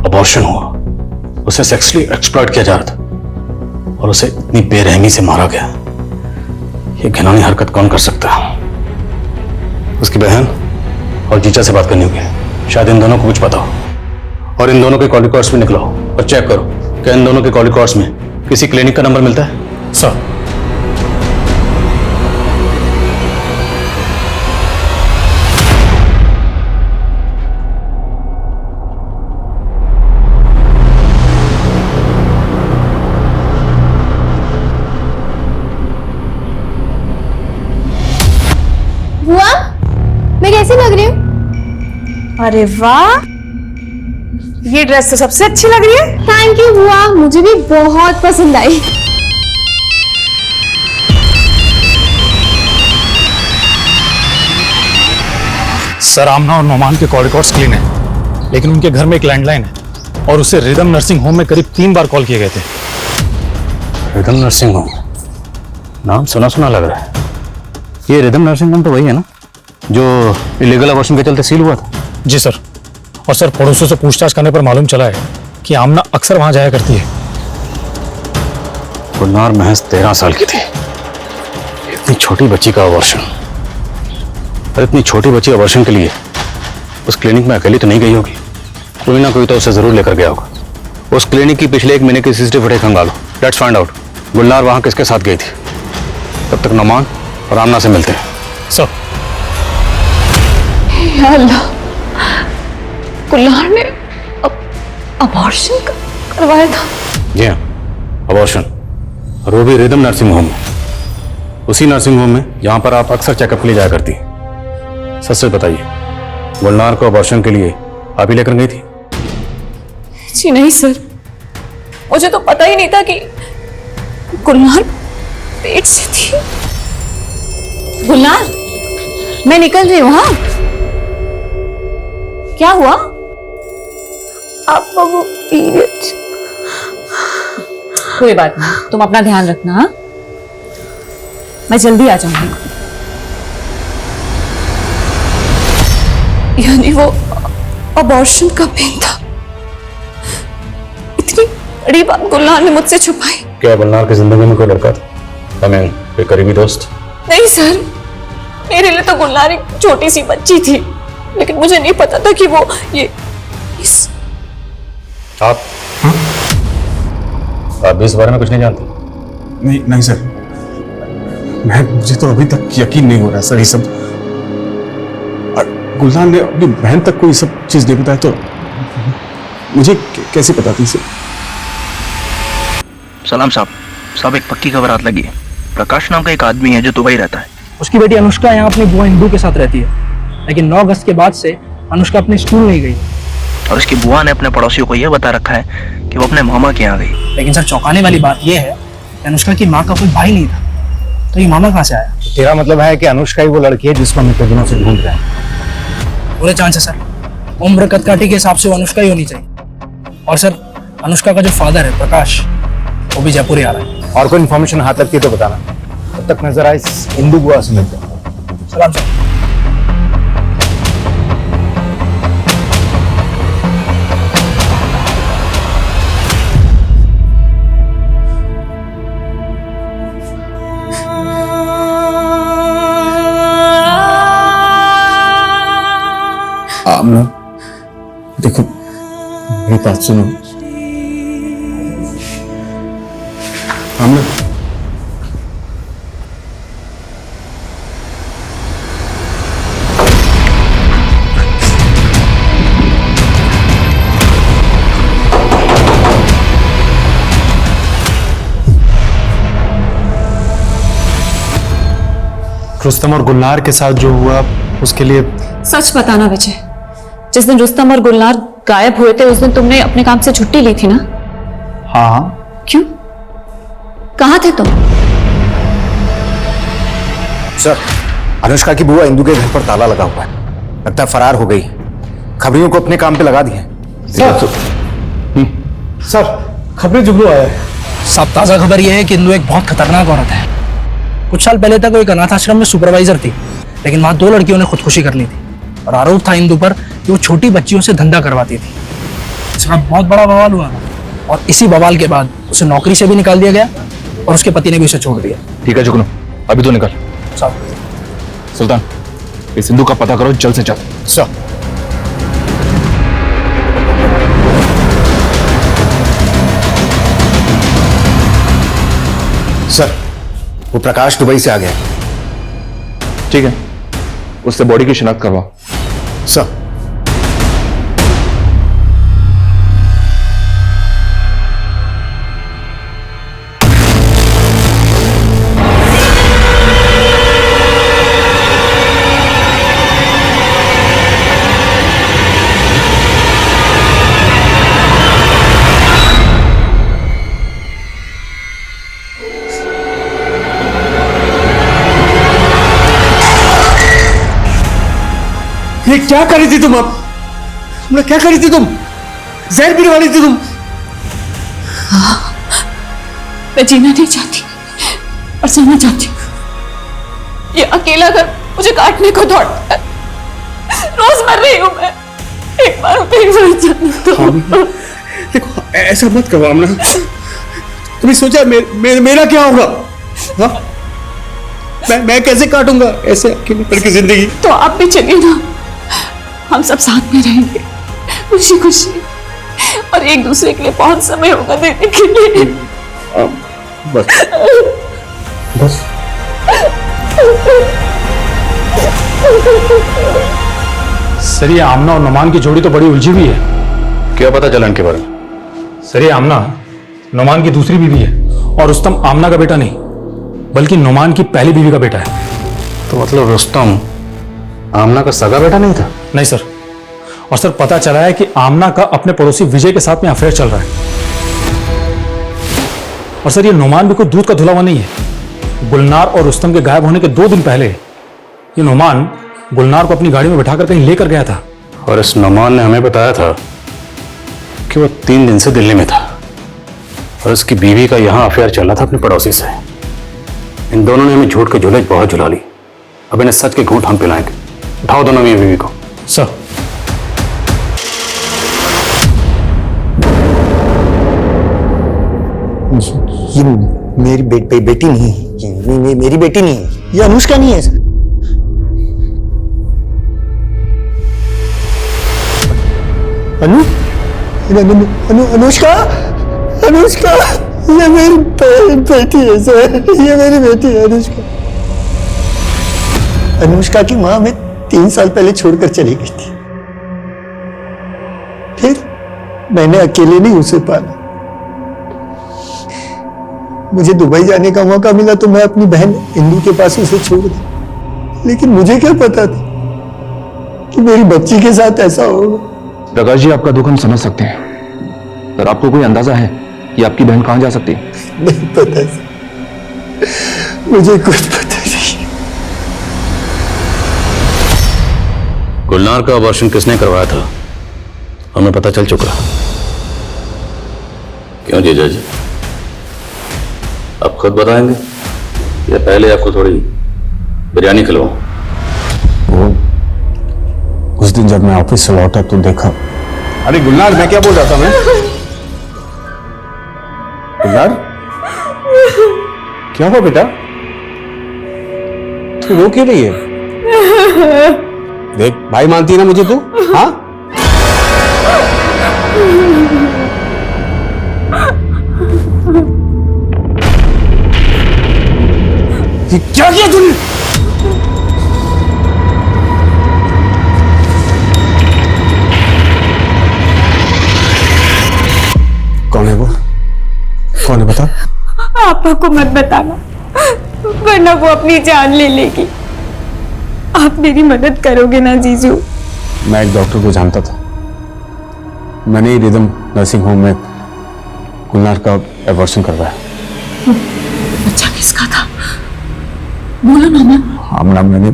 अबॉर्शन हुआ, उसे सेक्सुअली एक्सप्लॉइट किया जा रहा था और उसे इतनी बेरहमी से मारा गया। ये घिनौनी हरकत कौन कर सकता है? उसकी बहन और जीजा से बात करनी होगी, शायद इन दोनों को कुछ पता हो। और इन दोनों के कॉल रिकॉर्ड्स भी निकलाओ और चेक करो कि इन दोनों के कॉल रिकॉर्ड्स में किसी क्लिनिक का नंबर मिलता है। सर बुआ, मैं कैसी लग रही हूँ? अरे वाह, ये ड्रेस तो सबसे अच्छी लग रही है। थैंक यू बुआ, मुझे भी बहुत पसंद आई। सर आमना और नोमान के कॉल रिकॉर्ड्स क्लीन है, लेकिन उनके घर में एक लैंडलाइन है और उसे रिदम नर्सिंग होम में करीब 3 बार कॉल किए गए थे। रिदम नर्सिंग होम, नाम सुना सुना लग रहा है। ये रिदम नर्सिंग होम तो वही है ना जो इलीगल अबॉर्शन के चलते सील हुआ था? जी सर। और सर पड़ोसियों से पूछताछ करने पर मालूम चला है कि आमना अक्सर वहां जाया करती है। गुलनार महज 13 साल की थी, इतनी छोटी बच्ची का अबॉर्शन। और इतनी छोटी बच्ची अबॉर्शन के लिए उस क्लिनिक में अकेली तो नहीं गई होगी, कोई ना कोई तो उसे जरूर लेकर गया होगा। उस क्लिनिक की पिछले 1 महीने की सीसीटीवी फुटेज खंगालो, लेट्स फाइंड आउट गुलनार वहां किसके साथ गई थी। तब तक नुमान और आमना से मिलते हैं। सर या अल्लाह, गुलनार ने अबॉर्शन करवाया था? जी हाँ, अबॉर्शन। और वो भी रिदम नर्सिंग होम में, उसी नर्सिंग होम में जहां पर आप अक्सर चेकअप के लिए जाया करती हैं। सच सच बताइए, गुलनार को अबॉर्शन के लिए आप ही लेकर गई थी? जी नहीं सर, मुझे तो पता ही नहीं था कि गुलनार पेट से थी। गुलनार, मैं निकल रही हूँ। हाँ, क्या हुआ? आपका वो पीरियड। कोई बात नहीं, तुम अपना ध्यान रखना। हाँ, मैं जल्दी आ जाऊंगी। यानी वो अबॉर्शन का पेन था। इतनी बड़ी बात गुलनार ने मुझसे छुपाई। क्या गुलनार की जिंदगी में कोई लड़का था? कोई करीबी दोस्त? नहीं सर, मेरे लिए तो गुलनार एक छोटी सी बच्ची थी, लेकिन मुझे नहीं पता था कि वो ये इस... आप भी इस बारे में कुछ नहीं जानते? नहीं सर, मुझे तो अभी तक यकीन नहीं हो रहा सर। ये सब गुलनार ने अपनी बहन तक को ये सब चीज नहीं बताया तो मुझे कैसे पता थी इसे? सलाम साहब, एक पक्की खबर हाथ लगी है। प्रकाश नाम का एक आदमी है जो दुबई रहता है। उसकी बेटी अनुष्का यहाँ अपनी बुआ इंदू के साथ रहती है, लेकिन 9 अगस्त के बाद से अनुष्का अपने स्कूल नहीं गई। और उसकी बुआ ने अपने पड़ोसियों को यह बता रखा है कि वो अपने मामा के यहाँ गई। लेकिन सर चौंकाने वाली बात यह है कि अनुष्का की माँ का कोई भाई नहीं था, तो ये मामा कहाँ से आया? तेरा मतलब है कि अनुष्का ही वो लड़की है जिसको हम इतने दिनों से ढूंढ रहे हैं? पूरे चांस है सर। उम्र कदकाठी के हिसाब से वो अनुष्का ही होनी चाहिए। और सर अनुष्का का जो फादर है प्रकाश, वो भी जयपुर ही आ रहा है। और कोई इन्फॉर्मेशन हाथ लगती है तो बताना। तब तक नजर आए इंदू बुआ से मिलते हैं। सलाम सर। आमना, देखो मेरी बात सुनो। आमना, रुस्तम और गुलनार के साथ जो हुआ उसके लिए सच बताना विजय, जिस दिन रुस्तम और गुलनार गायब हुए थे उस दिन तुमने अपने काम से छुट्टी ली थी ना? हाँ। क्यों? कहाँ थे तुम? सर, अनुष्का की बुआ इंदू के घर पर ताला लगा हुआ है, लगता है फरार हो गई। खबरियों को अपने काम पे लगा दिए। सर खबरें जुगनू आया है। सब ताजा खबर यह है कि इंदू एक बहुत खतरनाक औरत है। कुछ साल पहले तक वो एक अनाथ आश्रम में सुपरवाइजर थी, लेकिन वहां 2 लड़कियों ने खुदकुशी कर ली थी और आरोप था इंदू पर कि वो छोटी बच्चियों से धंधा करवाती थी। इसका बहुत बड़ा बवाल हुआ और इसी बवाल के बाद उसे नौकरी से भी निकाल दिया गया और उसके पति ने भी उसे छोड़ दिया। ठीक है जुगनू, अभी तो निकल। सुल्तान, इस सिंधु का पता करो जल्द से जल्द। सर, वो प्रकाश दुबई से आ गया। ठीक है, उससे बॉडी की शिनाख्त करवाओ। सर। ये क्या कर रही थी तुम? अब क्या कर रही थी तुम? जहर पीने वाली थी तुम? मैं जीना नहीं चाहती और सोना चाहती हूँ। ये अकेला घर मुझे काटने को दौड़ता है। रोज मर रही हूँ मैं। एक बार फिर मर जाऊँ। देखो ऐसा मत करो आमना। तुमने सोचा मेरा क्या होगा? हाँ? मैं कैसे काटूंगा ऐसे अकेले पड़ की जिंदगी? तो आप भी चलिए ना, हम सब साथ में रहेंगे खुशी खुशी, और एक दूसरे के लिए बहुत समय होगा देने के लिए। बस सर, ये आमना और नुमान की जोड़ी तो बड़ी उलझी हुई है। क्या पता चला इनके बारे में? सर, ये आमना नुमान की दूसरी बीवी है और रुस्तम आमना का बेटा नहीं बल्कि नुमान की पहली बीवी का बेटा है। तो मतलब रुस्तम आमना का सगा बेटा नहीं था? नहीं सर। और सर पता चला है कि आमना का अपने पड़ोसी विजय के साथ में अफेयर चल रहा है। और सर ये नुमान भी कोई दूध का धुला हुआ नहीं है। गुलनार और रुस्तम के गायब होने के 2 दिन पहले ये नुमान गुलनार को अपनी गाड़ी में बिठाकर कहीं लेकर गया था। और इस नुमान ने हमें बताया था कि वो 3 दिन से दिल्ली में था और उसकी बीवी का यहाँ अफेयर चल रहा था अपने पड़ोसी से। इन दोनों ने हमें झूठ के झूले बहुत झुला ली। अब इन्हें सच के घूंट हम पिलाएंगे। उठाओ दोनों की बीवी को। सर। ये मेरी बेटी नहीं है। ये मेरी बेटी नहीं है। ये अनुष्का नहीं है सर। अनुष्का ये मेरी बेटी है सर। ये मेरी बेटी है अनुष्का। अनुष्का की माँ मैं 3 साल पहले छोड़कर चली गई थी। फिर मैंने अकेले नहीं उसे पाला। मुझे दुबई जाने का मौका मिला तो मैं अपनी बहन इंदु के पास उसे छोड़ दी, लेकिन मुझे क्या पता था कि मेरी बच्ची के साथ ऐसा होगा। प्रकाश जी, आपका दुख हम समझ सकते हैं, पर आपको कोई अंदाजा है कि आपकी बहन कहां जा सकती है? नहीं पता, मुझे कुछ पता नहीं। गुलनार का अबॉर्शन किसने करवाया था हमें पता चल चुका। क्यों जीजा जी, आप खुद बताएंगे या पहले आपको थोड़ी बिरयानी खिलाऊं? वो उस दिन जब मैं ऑफिस से लौटा तो देखा। अरे गुलनार, मैं क्या बोल रहा था मैं? गुलनार, क्या हुआ बेटा? तू रो क्यों रही है? देख, भाई मानती है ना मुझे तू? हाँ? ये क्या किया तूने? कौन है वो? कौन है बता? आपा को मत बताना, वरना वो अपनी जान ले लेगी। आप मेरी मदद करोगे ना जीजू? मैं एक डॉक्टर को जानता था। मैंने ही रिदम नर्सिंग होम में गुलनार का एबॉर्शन करवाया। बच्चा किसका था? बोलो ना मैम। आमना, मैंने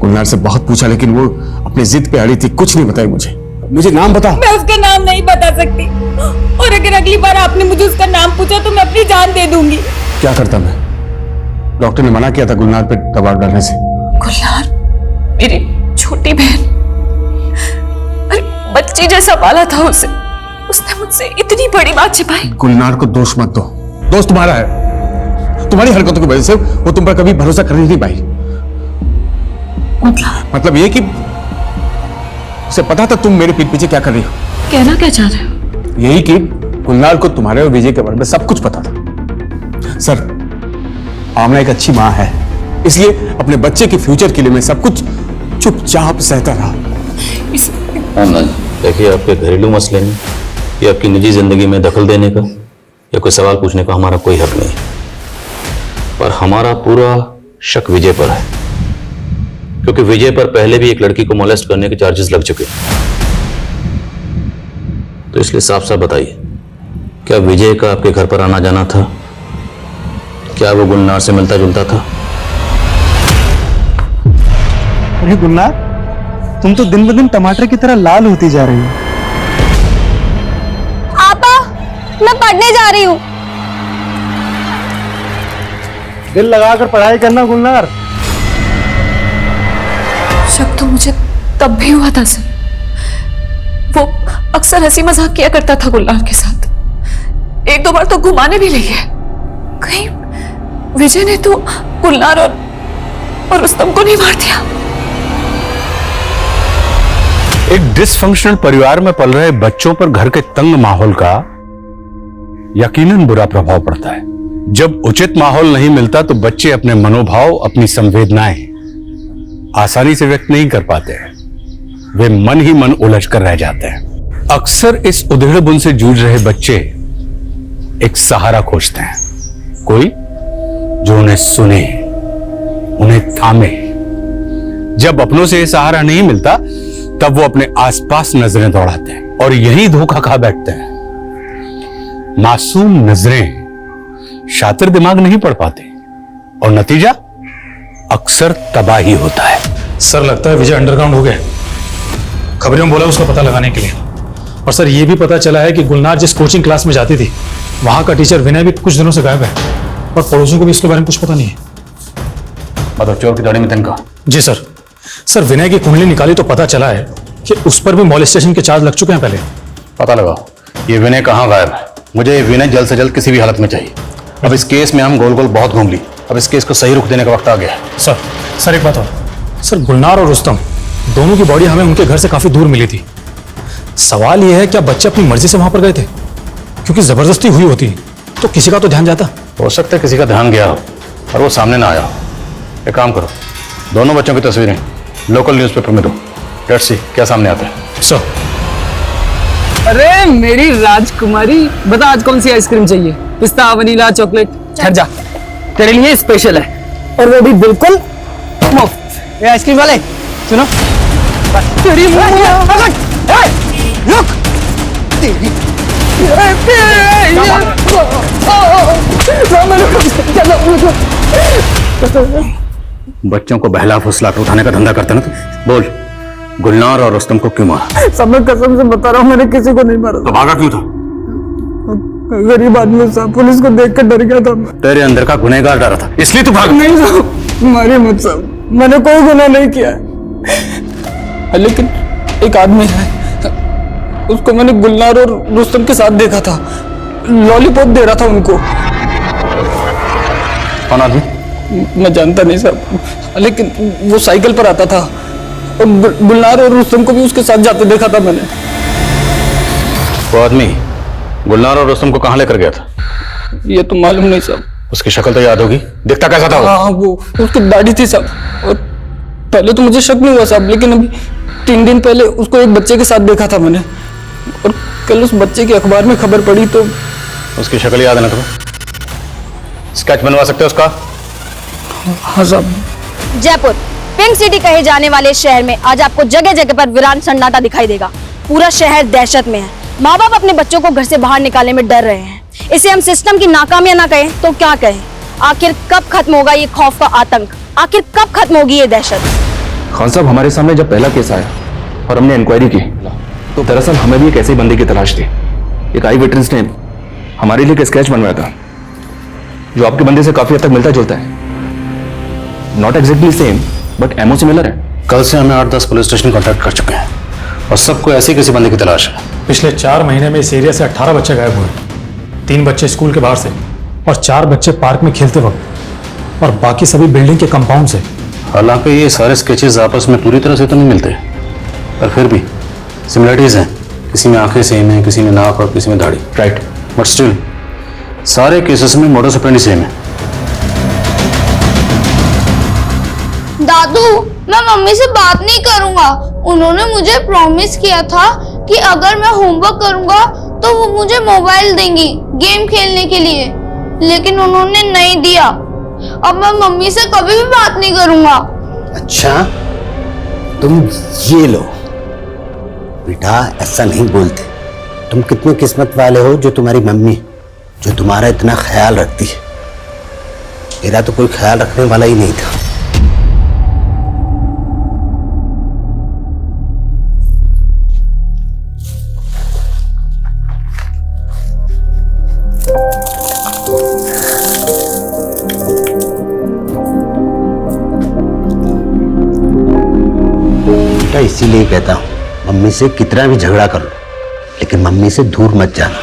गुलनार से बहुत पूछा लेकिन वो अपनी जिद पे अड़ी थी, कुछ नहीं बताया मुझे नाम बता। मैं उसका नाम नहीं बता सकती, और अगर अगली बार आपने मुझे उसका नाम पूछा तो मैं अपनी जान दे दूंगी। क्या करता मैं? डॉक्टर ने मना किया था गुलनार पे दबाव डालने से। गुलनार मेरी छोटी बहन, अरे बच्ची जैसा पाला था उसे, उसने मुझसे इतनी बड़ी बात छिपाई। गुलनार को दोष मत दो, दोस्त तुम्हारा है। तुम्हारी हरकतों की वजह से वो तुम पर कभी भरोसा कर नहीं पाई। मतलब ये कि उसे पता था तुम मेरे पीठ पीछे क्या कर रही हो। कहना क्या चाह रहे हो? यही कि गुलनार को तुम्हारे और विजय के बारे में सब कुछ पता था। सर, आमना एक अच्छी मां है, इसलिए अपने बच्चे के फ्यूचर के लिए मैं सब कुछ चुपचाप सहता रहा। आमना, देखिए, आपके घरेलू मसले में या आपकी निजी जिंदगी में दखल देने का या कोई सवाल पूछने का हमारा कोई हक नहीं, पर हमारा पूरा शक विजय पर है, क्योंकि विजय पर पहले भी एक लड़की को मोलेस्ट करने के चार्जेस लग चुके। तो इसलिए साफ साफ बताइए, क्या विजय का आपके घर पर आना जाना था? क्या वो गुलनार से मिलता जुलता था? अरे गुलनार, तुम तो दिन ब दिन टमाटर की तरह लाल होती जा रही हो। आपा, मैं पढ़ने जा रही हूँ। दिल लगाकर पढ़ाई करना गुलनार। शक तो मुझे तब भी हुआ था सर, वो अक्सर हंसी मजाक किया करता था गुलनार के साथ, 1-2 बार तो घुमाने भी ले गया। कहीं विजय ने तो गुलनार और रुस्तम को नहीं मार दिया? एक डिसफंक्शनल परिवार में पल रहे बच्चों पर घर के तंग माहौल का यकीनन बुरा प्रभाव पड़ता है। जब उचित माहौल नहीं मिलता तो बच्चे अपने मनोभाव, अपनी संवेदनाएं आसानी से व्यक्त नहीं कर पाते हैं। वे मन ही मन उलझ कर रह जाते हैं। अक्सर इस उधेड़ बुन से जूझ रहे बच्चे एक सहारा खोजते हैं, कोई जो उन्हें सुने, उन्हें थामे। जब अपनों से सहारा नहीं मिलता तब वो अपने आसपास नजरें दौड़ाते हैं और यही धोखा खा बैठते हैं। मासूम नजरें शातिर दिमाग नहीं पढ़ पाते और नतीजा अक्सर तबाही होता है। सर, लगता है विजय अंडरग्राउंड हो गया। खबरों में बोला उसका पता लगाने के लिए। और सर, ये भी पता चला है कि गुलनार जिस कोचिंग क्लास में जाती थी वहां का टीचर विनय भी कुछ दिनों से गायब है और पड़ोसियों को भी इसके बारे में कुछ पता नहीं है। मतलब चोर की दाढ़ी में तिनका? जी सर। सर, विनय की कुंडली निकाली तो पता चला है कि उस पर भी मॉलेस्टेशन के चार्ज लग चुके हैं पहले। पता लगाओ ये विनय कहाँ गायब है। मुझे ये विनय जल्द से जल्द किसी भी हालत में चाहिए। अब इस केस में हम गोल गोल बहुत घूम ली, अब इस केस को सही रुख देने का वक्त आ गया है। सर एक बात और। सर, गुलनार और रुस्तम दोनों की बॉडी हमें उनके घर से काफी दूर मिली थी। सवाल यह है क्या बच्चे अपनी मर्जी से वहां पर गए थे? क्योंकि जबरदस्ती हुई होती तो किसी का तो ध्यान जाता। हो सकता है किसी का ध्यान गया हो और वो सामने ना आया हो। एक काम करो, दोनों बच्चों की तस्वीरें लोकल न्यूज़पेपर में दो। लेट्स सी क्या सामने आता है। सर अरे मेरी राजकुमारी, बता आज कौन सी आइसक्रीम चाहिए? पिस्ता, वनीला, चॉकलेट? ठहर जा, तेरे लिए स्पेशल है और वो भी बिल्कुल मुफ्त। ये आइसक्रीम वाले सुनो, तेरी रुक, बच्चों को बहला फुसला के उठाने का धंधा करते ना तू। बोल, गुलनार और रुस्तम को क्यों मारा? सब मैं कसम से बता रहा हूँ, मैंने किसी को नहीं मारा। तो भागा क्यों था? गरीब आदमी साहब, पुलिस को देख कर डर गया था मैं। तेरे अंदर का गुनहगार डरा था, इसलिए तू भागा। नहीं साहब, मारिए मत साहब, मैंने कोई गुनाह नहीं किया है। लेकिन एक आदमी है, उसको मैंने गुलनार और रुस्तम के साथ देखा था, लॉलीपॉप दे रहा था उनको। कौन आदमी? मैं जानता नहीं साहब, लेकिन वो साइकिल पर आता था और गुलनार और रुस्तम को भी उसके साथ जाते देखा था मैंने। वो आदमी गुलनार और रुस्तम को कहाँ लेकर गया था? ये तो मालूम नहीं साहब। उसकी शक्ल तो याद होगी, दिखता कैसा था वो? हाँ, वो उसकी दाढ़ी थी साहब, और पहले तो मुझे शक नहीं हुआ साहब, लेकिन अभी 3 दिन पहले उसको एक बच्चे के साथ देखा था मैंने, और कल उस बच्चे की अखबार में खबर पड़ी तो। उसकी शक्ल याद है ना तुम्हें? स्केच बनवा सकते हो उसका? हाँ साहब। जयपुर पिंक सिटी कहे जाने वाले शहर में आज आपको जगह जगह पर वीरान सन्नाटा दिखाई देगा। पूरा शहर दहशत में है। माँ बाप अपने बच्चों को घर से बाहर निकालने में डर रहे हैं। इसे हम सिस्टम की नाकामियां ना कहें तो क्या कहें? आखिर कब खत्म होगा ये खौफ का आतंक? आखिर कब खत्म होगी ये दहशत? खान साहब, हमारे सामने जब पहला केस आया और हमने इंक्वायरी की तो दरअसल हमें भी एक ऐसे बंदे की तलाश थी। एक आई विटनेस ने हमारे लिए एक स्केच बनवाया था जो आपके बंदे से काफी हद तक मिलता जुलता है। Not exactly same but more similar है। कल से हमें 8-10 पुलिस स्टेशन कॉन्टैक्ट कर चुके हैं और सबको ऐसे किसी बंदे की तलाश है। पिछले 4 महीने में इस एरिया से 18 बच्चे गायब हुए। 3 बच्चे स्कूल के बाहर से और 4 बच्चे पार्क में खेलते वक्त, और बाकी सभी बिल्डिंग के कंपाउंड से। हालांकि ये सारे स्केचेस आपस में पूरी तरह से तो नहीं मिलते, पर फिर भी सिमिलरिटीज हैं। किसी में आंखें सेम है, किसी में नाक और किसी में दाढ़ी। राइट, बट स्टिल सारे केसेस में मोडस ऑपरेंडी सेम है। दादू, मैं मम्मी से बात नहीं करूंगा। उन्होंने मुझे प्रॉमिस किया था कि अगर मैं होमवर्क करूंगा तो वो मुझे मोबाइल देंगी गेम खेलने के लिए, लेकिन उन्होंने नहीं दिया। अब मैं मम्मी से कभी भी बात नहीं करूंगा। अच्छा, तुम ये लो बेटा, ऐसा नहीं बोलते। तुम कितने किस्मत वाले हो जो तुम्हारी मम्मी जो तुम्हारा इतना ख्याल रखती है। मेरा तो कोई ख्याल रखने वाला ही नहीं था। बेटा, इसीलिए कहता हूं मम्मी से कितना भी झगड़ा कर लो, लेकिन मम्मी से दूर मत जाना।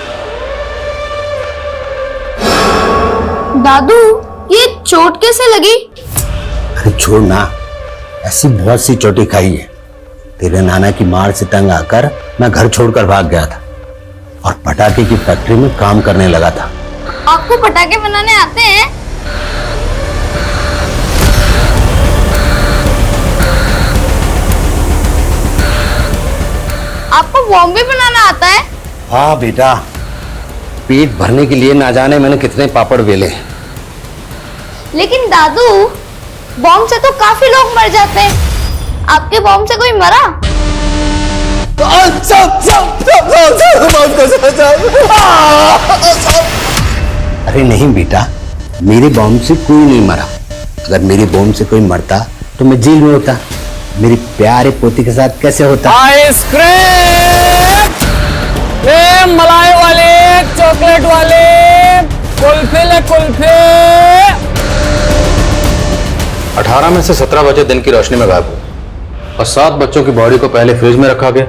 दादू, ये चोट कैसे लगी? अरे छोड़ ना, ऐसी बहुत सी चोटें खाई है। तेरे नाना की मार से तंग आकर मैं घर छोड़कर भाग गया था और पटाखे की फैक्ट्री में काम करने लगा था। आपको पटाखे बनाने आते हैं? आपको बॉम्ब भी बनाना आता है? हाँ बेटा, पेट भरने के लिए ना जाने मैंने कितने पापड़ बेले। लेकिन दादू, बॉम्ब से तो काफी लोग मर जाते हैं। आपके बॉम्ब से कोई मरा? अरे नहीं बेटा, मेरे बॉम्ब से कोई नहीं मरा। अगर मेरे बॉम्ब से कोई मरता तो मैं जेल में होता। मेरी प्यारे पोती के साथ कैसे होता? आइसक्रीम, मलाई वाले, चॉकलेट वाले, कुल्फे ले कुल्फे। 18 में से 17 बच्चे दिन की रोशनी में गायब हुए और 7 बच्चों की बॉडी को पहले फ्रिज में रखा गया,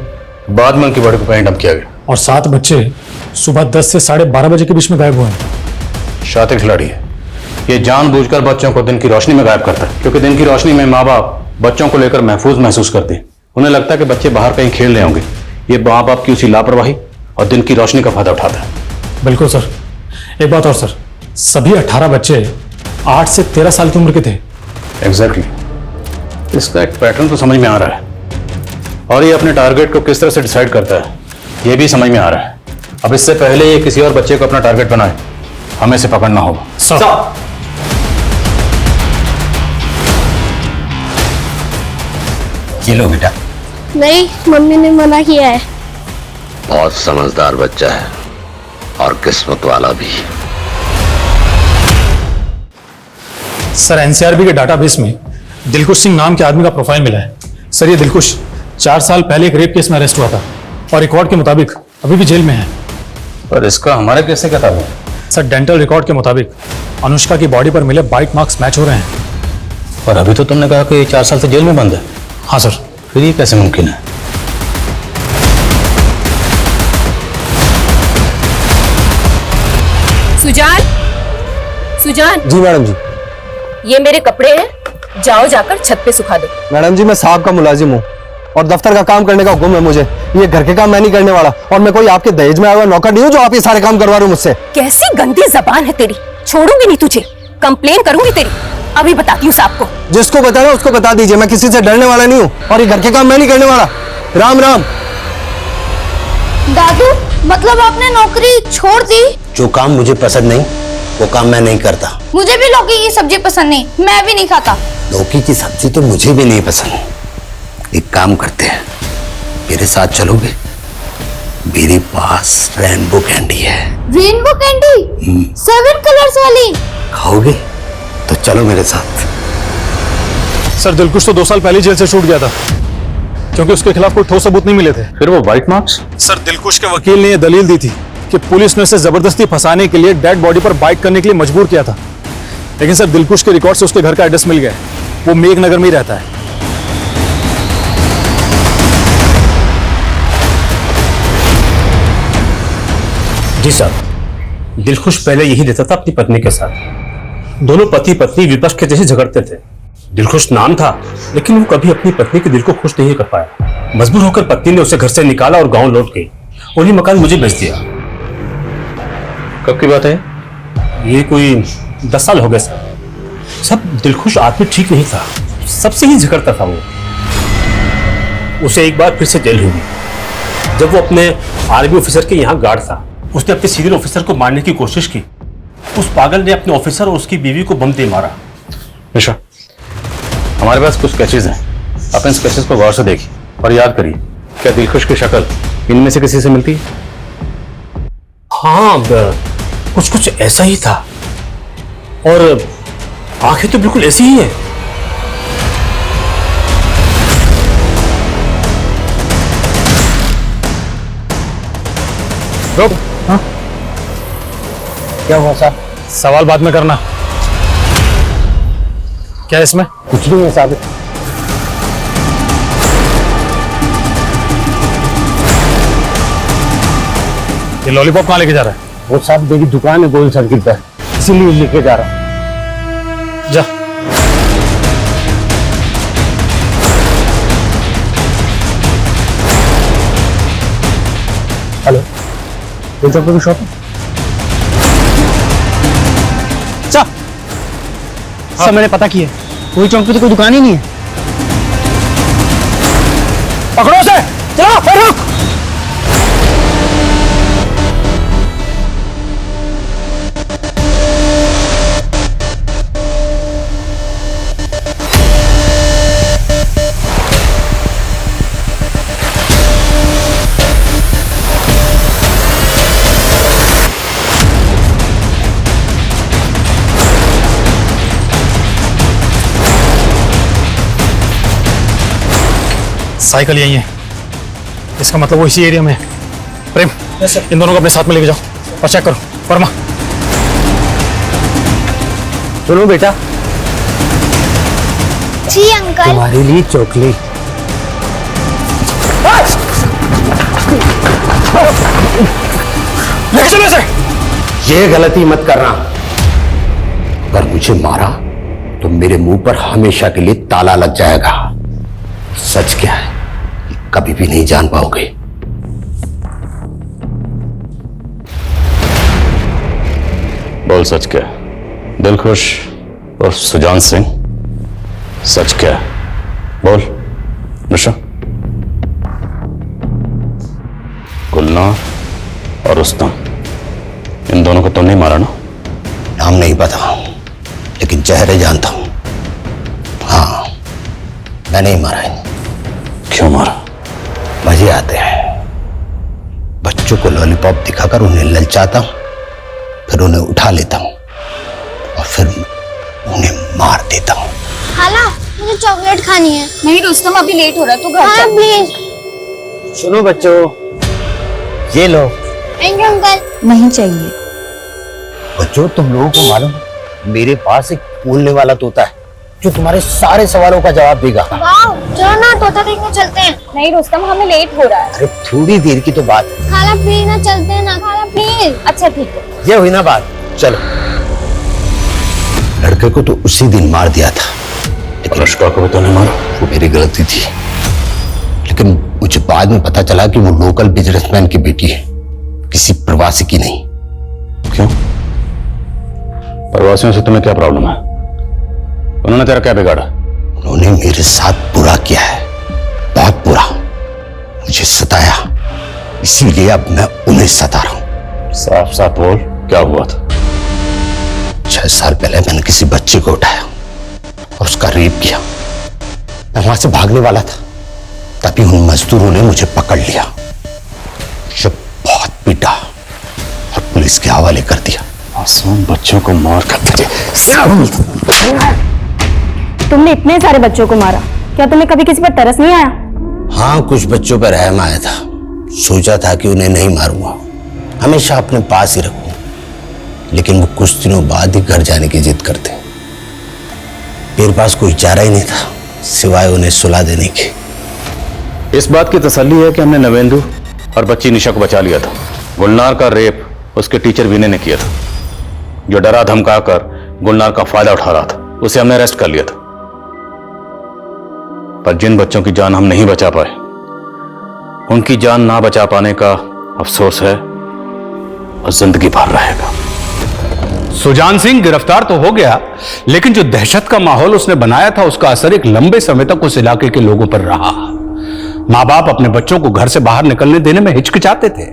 बाद में उनकी बॉडी को कहीं डंप किया गया। और 7 बच्चे सुबह 10 से 12:30 बजे के बीच में गायब हुए हैं। शातिर खिलाड़ी है। ये जानबूझकर बच्चों को दिन की रोशनी में गायब करता है, क्योंकि दिन की रोशनी में माँ बाप बच्चों को लेकर महफूज महसूस करते हैं। उन्हें लगता है कि बच्चे बाहर कहीं खेल रहे होंगे। ये माँ बाप की उसी लापरवाही और दिन की रोशनी का फायदा उठाता है। बिल्कुल सर। एक बात और सर, सभी 18 बच्चे 8 से 13 साल की उम्र के थे। एग्जैक्टली। इसका एक पैटर्न तो समझ में आ रहा है, और ये अपने टारगेट को किस तरह से डिसाइड करता है ये भी समझ में आ रहा है। अब इससे पहले ये किसी और बच्चे को अपना टारगेट बनाए, हमें इसे पकड़ना होगा। ये लो बेटा। नहीं, मम्मी ने मना किया है। बहुत समझदार बच्चा है और किस्मत वाला भी। सर एनसीआरबी के डाटाबेस में दिलकुश सिंह नाम के आदमी का प्रोफाइल मिला है। सर ये दिलकुश 4 साल पहले एक रेप केस में अरेस्ट हुआ था और रिकॉर्ड के मुताबिक अभी भी जेल में है। पर इसका हमारे केस से क्या ताल्लुक? सर डेंटल रिकॉर्ड के मुताबिक अनुष्का की बॉडी पर मिले बाइट मार्क्स मैच हो रहे हैं। पर अभी तो तुमने कहा कि 4 साल से जेल में बंद है। हाँ सर। फिर ये कैसे मुमकिन है? सुजान, सुजान। जी मैडम जी। ये मेरे कपड़े हैं, जाओ जाकर छत पे सुखा दो। मैडम जी मैं साहब का मुलाजिम हूँ और दफ्तर का काम करने का हुक्म है मुझे। ये घर के काम मैं नहीं करने वाला और मैं कोई आपके दहेज में आया हुआ नौकर नहीं हूँ जो आप ये सारे काम करवा रहे हो मुझसे। कैसी गंदी जबान है तेरी, छोड़ूंगी नहीं तुझे, कंप्लेन करूंगी तेरी। अभी बताती हूँ साहब को। जिसको बताना उसको बता दीजिए, मैं किसी से डरने वाला नहीं हूँ और ये घर के काम मैं नहीं करने वाला। राम राम। दादू, मतलब आपने नौकरी छोड़ दी? जो काम मुझे पसंद नहीं वो काम मैं नहीं करता। मुझे भी लौकी की सब्जी पसंद नहीं, मैं भी नहीं खाता। लौकी की सब्जी तो मुझे भी नहीं पसंद। एक काम करते हैं, मेरे साथ चलोगे? मेरे पास रेनबो कैंडी है। Rainbow candy? 7 कलर्स वाली? खाओगे? तो चलो मेरे साथ। सर दिलकुश तो 2 साल पहले जेल से छूट गया था क्योंकि उसके खिलाफ कोई ठोस सबूत नहीं मिले थे। फिर वो वाइट मार्क्स? सर दिलकुश के वकील ने यह दलील दी थी कि पुलिस ने उसे जबरदस्ती फंसाने के लिए डेड बॉडी पर बाइट करने के लिए मजबूर किया था। लेकिन सर दिलकुश के रिकॉर्ड से उसके घर का एड्रेस मिल गया। वो मेघनगर में ही रहता है। जी साहब, दिलखुश पहले यही रहता था अपनी पत्नी के साथ। दोनों पति पत्नी विपक्ष के जैसे झगड़ते थे। दिलखुश नाम था लेकिन वो कभी अपनी पत्नी के दिल को खुश नहीं कर पाया। मजबूर होकर पत्नी ने उसे घर से निकाला और गांव लौट गई और ये मकान मुझे बेच दिया। कब की बात है? ये कोई 10 साल हो गए सर। सब दिलखुश आदमी ठीक नहीं था, सबसे ही झगड़ता था वो। उसे एक बार फिर से जेल हुई जब वो अपने आर्मी ऑफिसर के यहाँ गार्ड था। उसने अपने सीनियर ऑफिसर को मारने की कोशिश की। उस पागल ने अपने ऑफिसर और उसकी बीवी को बम दे मारा। निशा, हमारे पास कुछ स्केचेस हैं, आप इन स्केचेस को गौर से देखिए और याद करिए, क्या दिलखुश की शक्ल इनमें से किसी से मिलती है? हाँ, कुछ कुछ ऐसा ही था और आंखें तो बिल्कुल ऐसी ही है। रुक। हाँ? क्या हुआ सर? सवाल बाद में करना। क्या इसमें? कुछ नहीं है साहब। ये लॉलीपॉप कहाँ लेके जा रहा है? वो साहब मेरी दुकान है गोल सर्किल पर, इसीलिए लेके जा रहा हूँ। जा। हेलो, की शॉप है? सर मैंने पता किया, कोई चौक पे तो कोई दुकान ही नहीं है। पकड़ो उसे, चलो फिर रुक। साइकिल यही है, इसका मतलब वो इसी एरिया में है। प्रेम, इन दोनों को अपने साथ में लेके जाओ और चेक करो। वर्मा, सुनो बेटा। जी अंकल। तुम्हारे लिए चॉकलेट। लेके चलो इसे। ये गलती मत करना। अगर मुझे मारा तो मेरे मुंह पर हमेशा के लिए ताला लग जाएगा। सच क्या है कभी भी नहीं जान पाओगे। बोल सच क्या? दिलखुश और सुजान सिंह, सच क्या? बोल निशा। गुलनार और रुस्तम, इन दोनों को तो नहीं मारा ना? नाम नहीं पता, लेकिन चेहरे जानता हूं। हाँ, मैंने ही मारा है। क्यों मारा? मजे आते हैं। बच्चों को लॉलीपॉप दिखाकर उन्हें ललचाता हूं, फिर उन्हें उठा लेता हूं और फिर उन्हें मार देता हूं। खाला, मुझे चॉकलेट खानी है। नहीं रुस्तम, अभी लेट हो रहा है, तू घर चल। प्लीज। सुनो बच्चों, ये लो। Thank you uncle. नहीं चाहिए। बच्चों, तुम लोगों को मालूम, मेरे पास एक बोलने वाला तोता है जो तुम्हारे सारे सवालों का जवाब देगा। वाह, चलो ना तोता देखने चलते हैं। नहीं रुस्तम, हमें लेट हो रहा है। अरे थोड़ी देर की तो बात है। खाला प्लीज ना, चलते हैं ना। खाला प्लीज। अच्छा ठीक है। ये हुई ना बात, चलो। लड़के को तो उसी दिन मार दिया था, लेकिन अनुष्का को भी तो नहीं मारा। वो मेरी गलती थी, लेकिन मुझे बाद में पता चला कि वो लोकल बिजनेसमैन की बेटी है, किसी प्रवासी की नहीं। क्यों? प्रवासियों से तुम्हें क्या प्रॉब्लम है? उन्होंने तेरा क्या बिगाड़ा? उन्होंने मेरे साथ बुरा किया है, बहुत बुरा। मुझे सताया, इसीलिए अब मैं उन्हें सता रहा हूं। साफ साफ बोल, क्या हुआ था? 6 साल पहले मैंने किसी बच्चे को उठाया और उसका रेप किया। मैं वहां से भागने वाला था, तभी उन मजदूरों ने मुझे पकड़ लिया, मुझे बहुत पीटा और पुलिस के हवाले कर दिया। मासूम बच्चों को मार कर तुमने इतने सारे बच्चों को मारा, क्या तुम्हें कभी किसी पर तरस नहीं आया? हाँ, कुछ बच्चों पर रहम आया था। सोचा था कि उन्हें नहीं मारूंगा, हमेशा अपने पास ही रखूं, लेकिन वो कुछ दिनों बाद ही घर जाने की जिद करते। मेरे पास कोई चारा ही नहीं था सिवाय उन्हें सुला देने के। इस बात की तसल्ली है कि हमने नवेंदु और बच्ची निशा को बचा लिया था। गुलनार का रेप उसके टीचर विनय ने किया था, जो डरा धमका कर गुलनार का फायदा उठा रहा था। उसे हमने अरेस्ट कर लिया था, पर जिन बच्चों की जान हम नहीं बचा पाए, उनकी जान ना बचा पाने का अफसोस है और जिंदगी भर रहेगा। सुजान सिंह गिरफ्तार तो हो गया, लेकिन जो दहशत का माहौल उसने बनाया था, उसका असर एक लंबे समय तक उस इलाके के लोगों पर रहा। मां बाप अपने बच्चों को घर से बाहर निकलने देने में हिचकिचाते थे,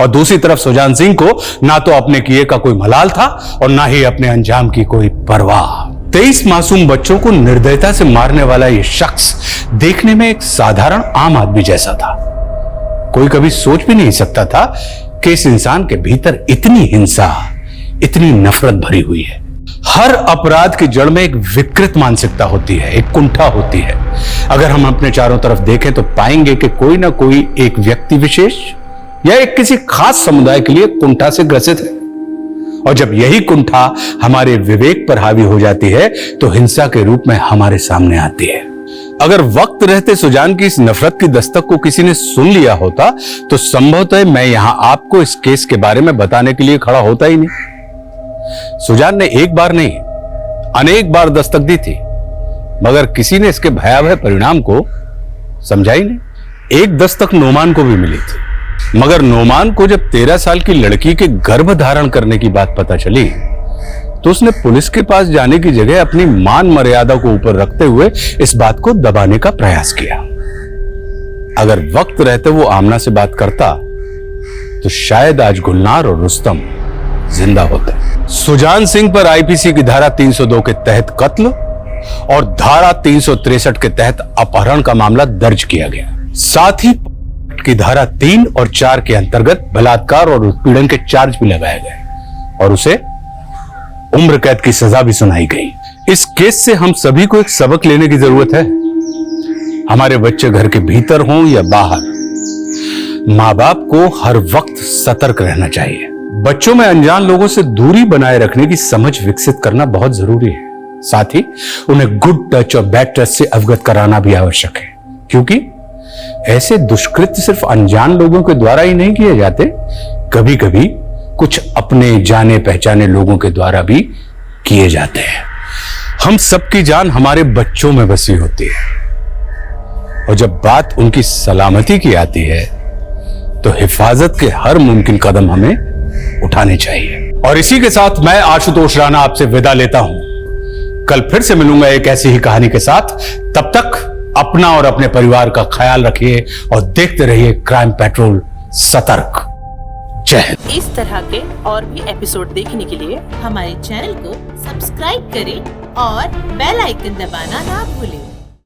और दूसरी तरफ सुजान सिंह को ना तो अपने किए का कोई मलाल था और ना ही अपने अंजाम की कोई परवाह। 23 मासूम बच्चों को निर्दयता से मारने वाला यह शख्स देखने में एक साधारण आम आदमी जैसा था। कोई कभी सोच भी नहीं सकता था कि इस इंसान के भीतर इतनी हिंसा, इतनी नफरत भरी हुई है। हर अपराध की जड़ में एक विकृत मानसिकता होती है, एक कुंठा होती है। अगर हम अपने चारों तरफ देखें तो पाएंगे कि कोई ना कोई एक व्यक्ति विशेष या एक किसी खास समुदाय के लिए कुंठा से ग्रसित है, और जब यही कुंठा हमारे विवेक पर हावी हो जाती है तो हिंसा के रूप में हमारे सामने आती है। अगर वक्त रहते सुजान की इस नफरत की दस्तक को किसी ने सुन लिया होता तो संभवतः मैं यहां आपको इस केस के बारे में बताने के लिए खड़ा होता ही नहीं। सुजान ने एक बार नहीं, अनेक बार दस्तक दी थी, मगर किसी ने इसके भयावह परिणाम को समझा ही नहीं। एक दस्तक नोमान को भी मिली थी, मगर नोमान को जब 13 साल की लड़की के गर्भ धारण करने की बात पता चली तो उसने पुलिस के पास जाने की जगह अपनी मान मर्यादा को ऊपर रखते हुए इस बात को दबाने का प्रयास किया। अगर वक्त रहते वो आमना से बात करता तो शायद आज गुलनार और रुस्तम जिंदा होते। सुजान सिंह पर आईपीसी की धारा 302 के तहत कत्ल और धारा 363 के तहत अपहरण का मामला दर्ज किया गया। साथ ही की धारा 3 और 4 के अंतर्गत बलात्कार और उत्पीड़न के चार्ज भी लगाए गए और उसे उम्र कैद की सजा भी सुनाई गई। इस केस से हम सभी को एक सबक लेने की जरूरत है। हमारे बच्चे घर के भीतर हों या बाहर, मां बाप को हर वक्त सतर्क रहना चाहिए। बच्चों में अनजान लोगों से दूरी बनाए रखने की समझ विकसित करना बहुत जरूरी है। साथ ही उन्हें गुड टच और बैड टच से अवगत कराना भी आवश्यक है, क्योंकि ऐसे दुष्कृत्य सिर्फ अनजान लोगों के द्वारा ही नहीं किए जाते, कभी कभी कुछ अपने जाने पहचाने लोगों के द्वारा भी किए जाते हैं। हम सबकी जान हमारे बच्चों में बसी होती है, और जब बात उनकी सलामती की आती है तो हिफाजत के हर मुमकिन कदम हमें उठाने चाहिए। और इसी के साथ मैं आशुतोष राणा आपसे विदा लेता हूं। कल फिर से मिलूंगा एक ऐसी ही कहानी के साथ। तब तक अपना और अपने परिवार का ख्याल रखिए और देखते रहिए क्राइम पेट्रोल सतर्क। जय हिंद। इस तरह के और भी एपिसोड देखने के लिए हमारे चैनल को सब्सक्राइब करें और बेल आइकन दबाना ना भूलें।